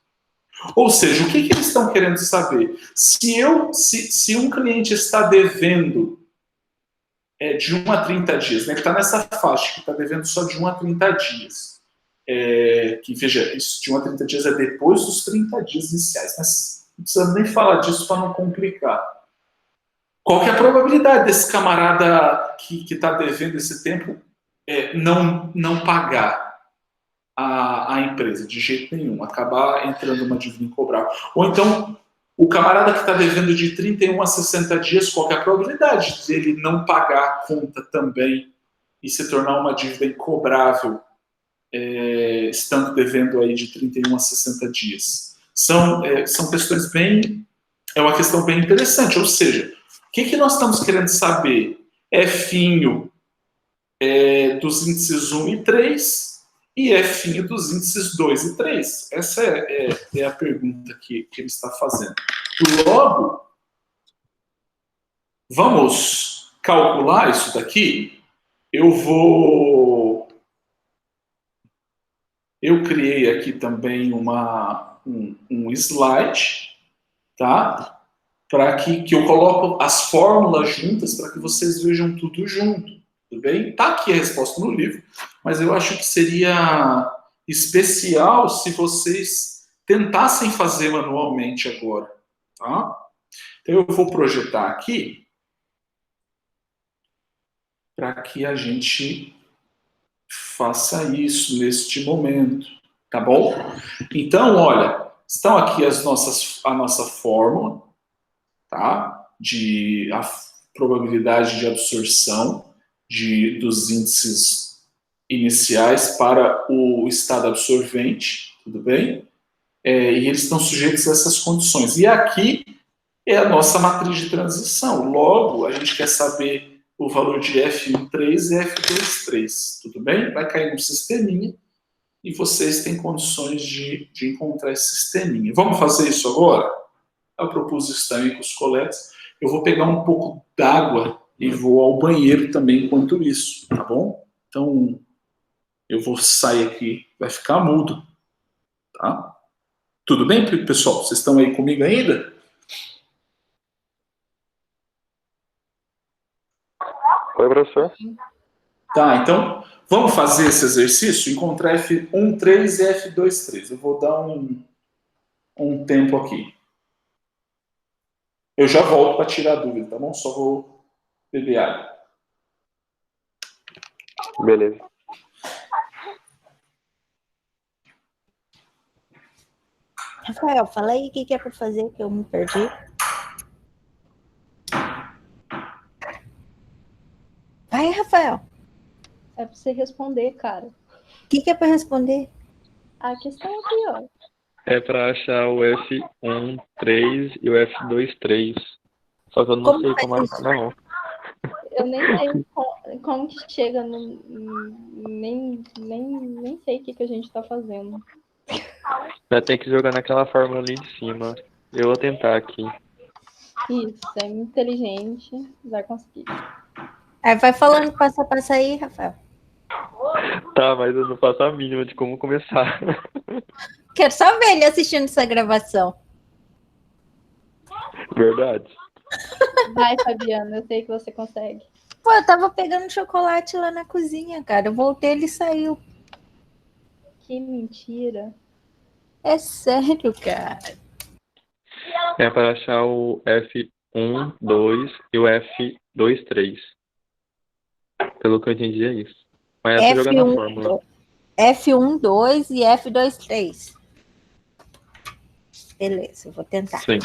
Ou seja, o que eles estão querendo saber? Se um cliente está devendo de 1 a 30 dias, né, que está nessa faixa, que está devendo só de 1 a 30 dias, que, veja, isso de 1 a 30 dias é depois dos 30 dias iniciais, mas não precisamos nem falar disso para não complicar. Qual que é a probabilidade desse camarada que está devendo esse tempo não pagar a empresa de jeito nenhum, acabar entrando uma dívida incobrável? Ou então, o camarada que está devendo de 31 a 60 dias, qual que é a probabilidade de ele não pagar a conta também e se tornar uma dívida incobrável, estando devendo aí de 31 a 60 dias? São questões é uma questão bem interessante, ou seja, o que nós estamos querendo saber? Finho dos índices 1 e 3 e finho dos índices 2 e 3? Essa é a pergunta que ele está fazendo. Logo, vamos calcular isso daqui. Eu criei aqui também um slide, tá? Para que eu coloco as fórmulas juntas para que vocês vejam tudo junto, tudo bem? Tá aqui a resposta no livro, mas eu acho que seria especial se vocês tentassem fazer manualmente agora, tá? Então eu vou projetar aqui para que a gente faça isso neste momento, tá bom? Então, olha, estão aqui a nossa fórmula, tá? A probabilidade de absorção dos índices iniciais para o estado absorvente, tudo bem? E eles estão sujeitos a essas condições. E aqui é a nossa matriz de transição. Logo, a gente quer saber o valor de F1,3 e F2,3, tudo bem? Vai cair no sisteminha e vocês têm condições de encontrar esse sisteminha. Vamos fazer isso agora? Eu propus isso também com os colegas. Eu vou pegar um pouco d'água e vou ao banheiro também enquanto isso, tá bom? Então, eu vou sair aqui, vai ficar mudo, tá? Tudo bem, pessoal? Vocês estão aí comigo ainda? Oi, professor. Tá, então, vamos fazer esse exercício? Encontrar F1,3 e F2,3. Eu vou dar um tempo aqui. Eu já volto para tirar a dúvida, tá bom? Só vou beber água. Beleza. Rafael, fala aí o que é para fazer, que eu me perdi. Vai, Rafael. É pra você responder, cara. O que é para responder? A questão aqui, ó. É para achar o F1,3 e o F2,3. Só que eu não Como sei faz como isso? não. Eu nem sei como que chega no. Nem sei o que a gente tá fazendo. Vai ter que jogar naquela fórmula ali de cima. Eu vou tentar aqui. Isso, é inteligente, vai conseguir. Aí vai falando passo a passo aí, Rafael. Tá, mas eu não faço a mínima de como começar. Quero só ver ele assistindo essa gravação. Verdade. Vai, Fabiana, eu sei que você consegue. Pô, eu tava pegando chocolate lá na cozinha, cara. Eu voltei, ele saiu. Que mentira. É sério, cara. É para achar o F1, 2 e o F2,3. Pelo que eu entendi é isso. Mas é só jogar na fórmula. F1, 2 e F2, 3. Beleza, eu vou tentar. Sim.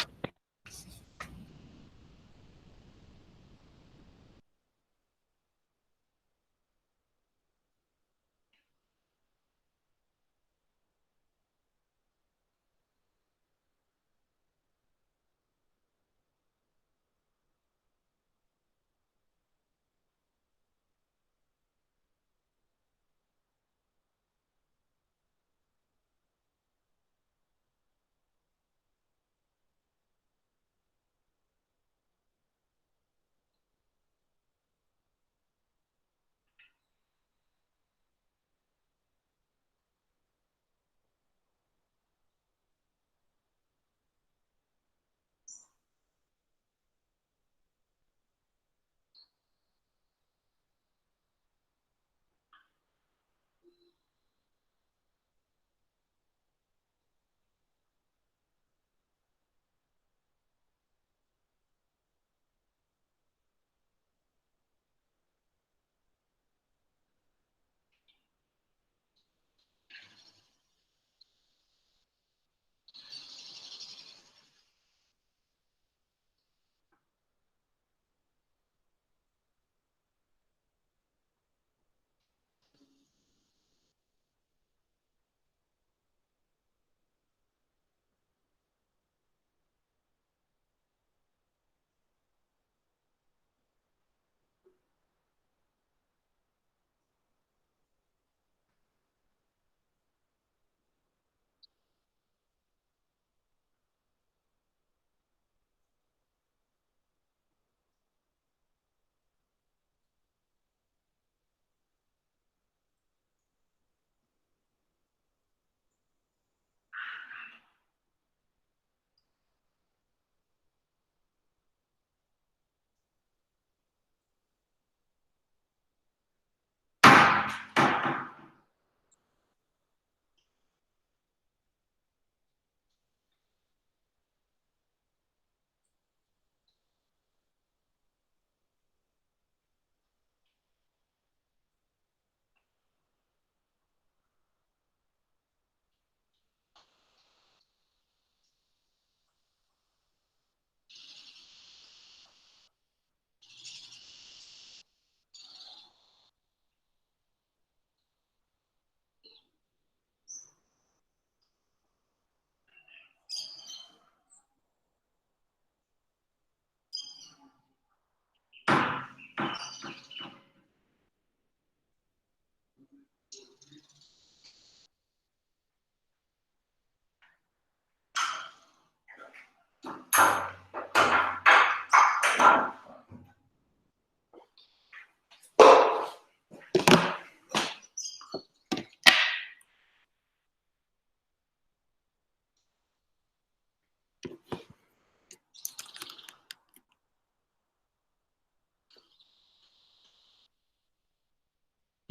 E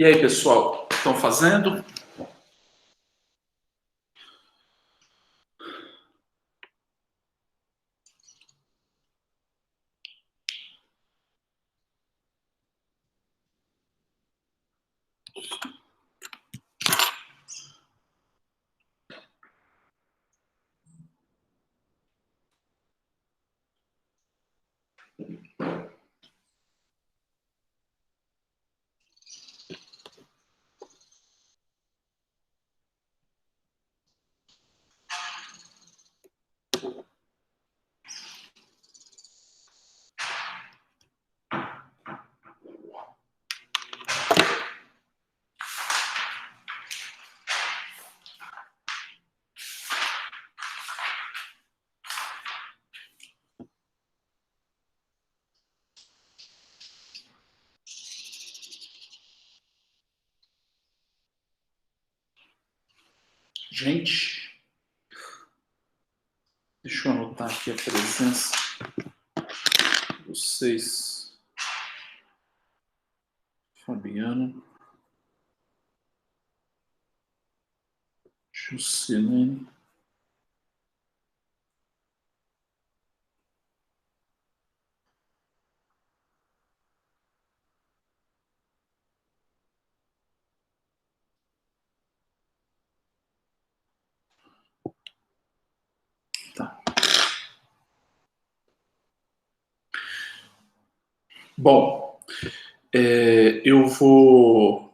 aí, pessoal, estão fazendo? Gente, deixa eu anotar aqui a presença de vocês. Fabiano. Juscelene. Tá. Bom, eu vou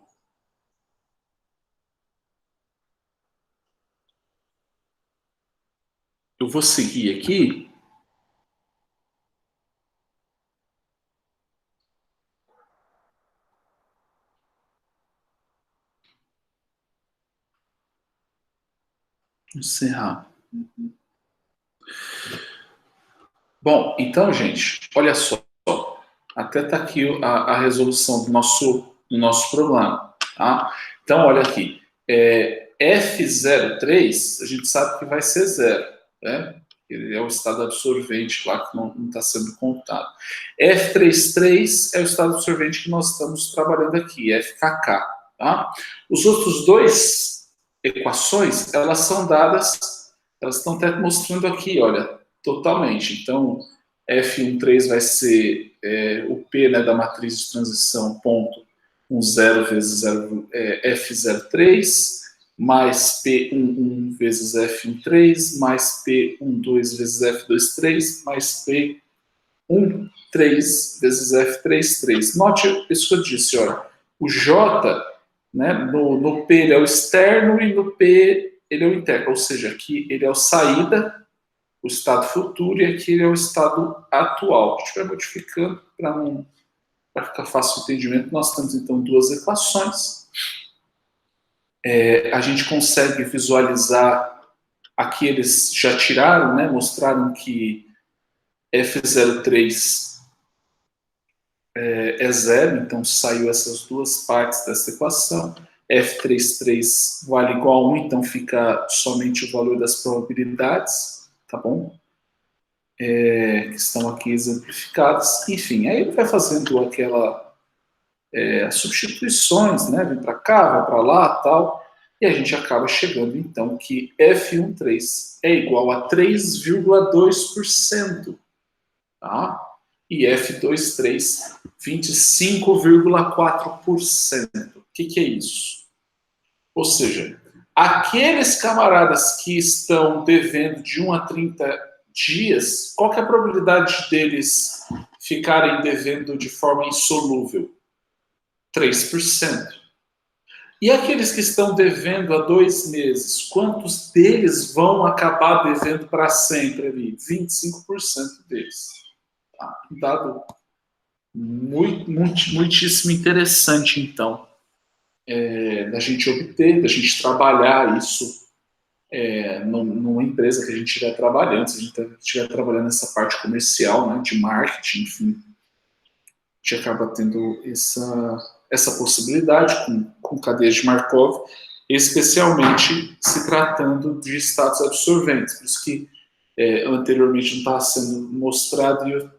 seguir aqui. Encerrar. Bom, então, gente, olha só. Até está aqui a resolução do nosso problema. Tá? Então, olha aqui. F03, a gente sabe que vai ser zero. Né? Ele é o estado absorvente lá que não está sendo contado. F33 é o estado absorvente que nós estamos trabalhando aqui, FKK. Tá? Os outros dois equações, elas são dadas, elas estão até mostrando aqui, olha, totalmente. Então, F13 vai ser o P, né, da matriz de transição, ponto 10 vezes 0, F03, mais P11 vezes F13, mais P12 vezes F23, mais P13 vezes F33. Note isso que eu disse, olha, o J, né, no P ele é o externo e no P ele é o interno, ou seja, aqui ele é o saída, o estado futuro, e aqui ele é o estado atual. A gente vai modificando para ficar fácil o entendimento. Nós temos, então, duas equações. A gente consegue visualizar, aqui eles já tiraram, né, mostraram que F03 é zero, então saiu essas duas partes dessa equação. F33 vale igual a 1, então fica somente o valor das probabilidades. Tá bom? Que estão aqui exemplificadas. Enfim, aí ele vai fazendo as substituições, né? Vem para cá, vai para lá, tal, e a gente acaba chegando, então, que F13 é igual a 3,2%, tá? E F23, 25,4%. O que é isso? Ou seja, aqueles camaradas que estão devendo de 1 a 30 dias, qual que é a probabilidade deles ficarem devendo de forma insolúvel? 3%. E aqueles que estão devendo há 2 meses, quantos deles vão acabar devendo para sempre ali? 25% deles. Tá? Um dado muitíssimo interessante, então. Da gente obter, da gente trabalhar isso numa empresa que a gente estiver trabalhando, se a gente estiver trabalhando nessa parte comercial, né, de marketing, enfim, a gente acaba tendo essa possibilidade com cadeias de Markov, especialmente se tratando de estados absorventes. Por isso que anteriormente não estava sendo mostrado, e eu estou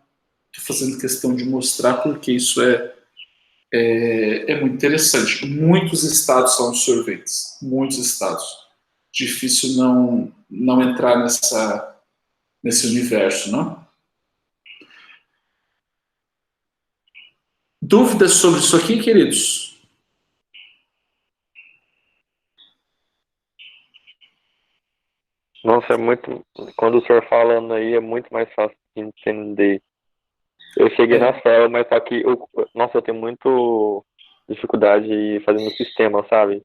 fazendo questão de mostrar porque isso é muito interessante. Muitos estados são absorventes, muitos estados. Difícil não entrar nesse universo, não? Dúvidas sobre isso aqui, queridos? Nossa, quando o senhor falando aí, é muito mais fácil de entender. Eu cheguei na célula, mas só que nossa, eu tenho muito dificuldade fazendo sistema, sabe?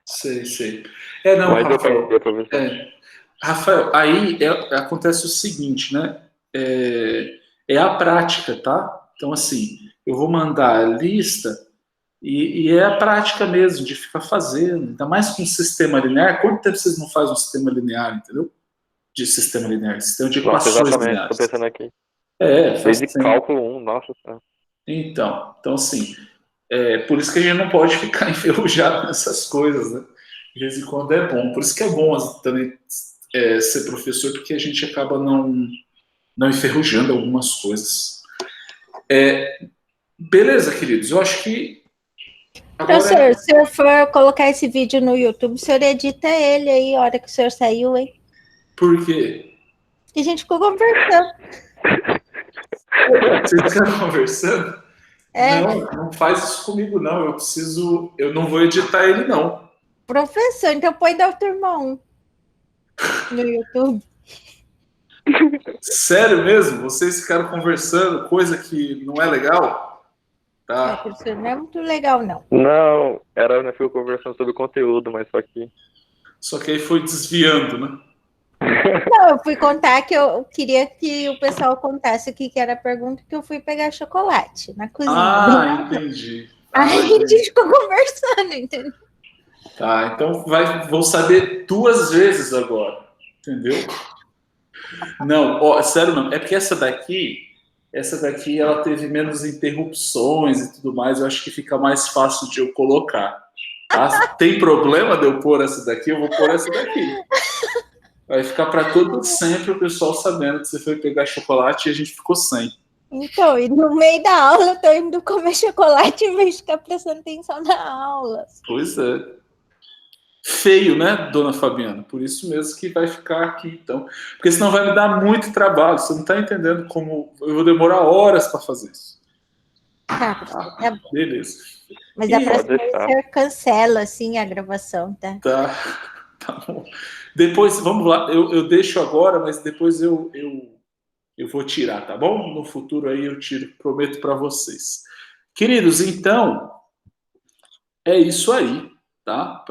Sei. Não, mas Rafael. Eu professor. Rafael, aí acontece o seguinte, né? É a prática, tá? Então, assim, eu vou mandar a lista e é a prática mesmo de ficar fazendo. Ainda mais com um sistema linear. Quanto tempo vocês não fazem um sistema linear, entendeu? De sistema linear, sistema de equações exatamente, lineares. Estou pensando aqui. Desde cálculo 1, nossa. Então assim, por isso que a gente não pode ficar enferrujado nessas coisas, né? De vez em quando é bom. Por isso que é bom também ser professor, porque a gente acaba não enferrujando algumas coisas. Beleza, queridos, eu acho que... Professor, se eu for colocar esse vídeo no YouTube, o senhor edita ele aí, a hora que o senhor saiu, hein? Por quê? Que a gente ficou conversando. Vocês ficaram conversando? Não faz isso comigo, não. Eu não vou editar ele, não. Professor, então põe da turma 1 no YouTube. Sério mesmo? Vocês ficaram conversando coisa que não é legal? Tá. Professor, não é muito legal, não. Não, eu fui conversando sobre o conteúdo, mas Só que aí foi desviando, né? Não, eu fui contar que eu queria que o pessoal contasse o que era a pergunta, que eu fui pegar chocolate na cozinha. Entendi. Aí a gente ficou conversando, entendeu? Tá, então vou saber 2 vezes agora, entendeu? Não, sério não, é porque essa daqui ela teve menos interrupções e tudo mais, eu acho que fica mais fácil de eu colocar. Tá? Tem problema de eu pôr essa daqui? Eu vou pôr essa daqui. Vai ficar para todo sempre o pessoal sabendo que você foi pegar chocolate e a gente ficou sem. Então, e no meio da aula eu tô indo comer chocolate em vez de ficar prestando atenção na aula. Pois é. Feio, né, dona Fabiana? Por isso mesmo que vai ficar aqui, então. Porque senão vai me dar muito trabalho. Você não está entendendo como eu vou demorar horas para fazer isso. Tá bom. Beleza. Mas a próxima vez você cancela, assim, a gravação, tá? Tá bom. Depois, vamos lá. Eu deixo agora, mas depois eu vou tirar, tá bom? No futuro aí eu tiro, prometo para vocês. Queridos, então, é isso aí, tá?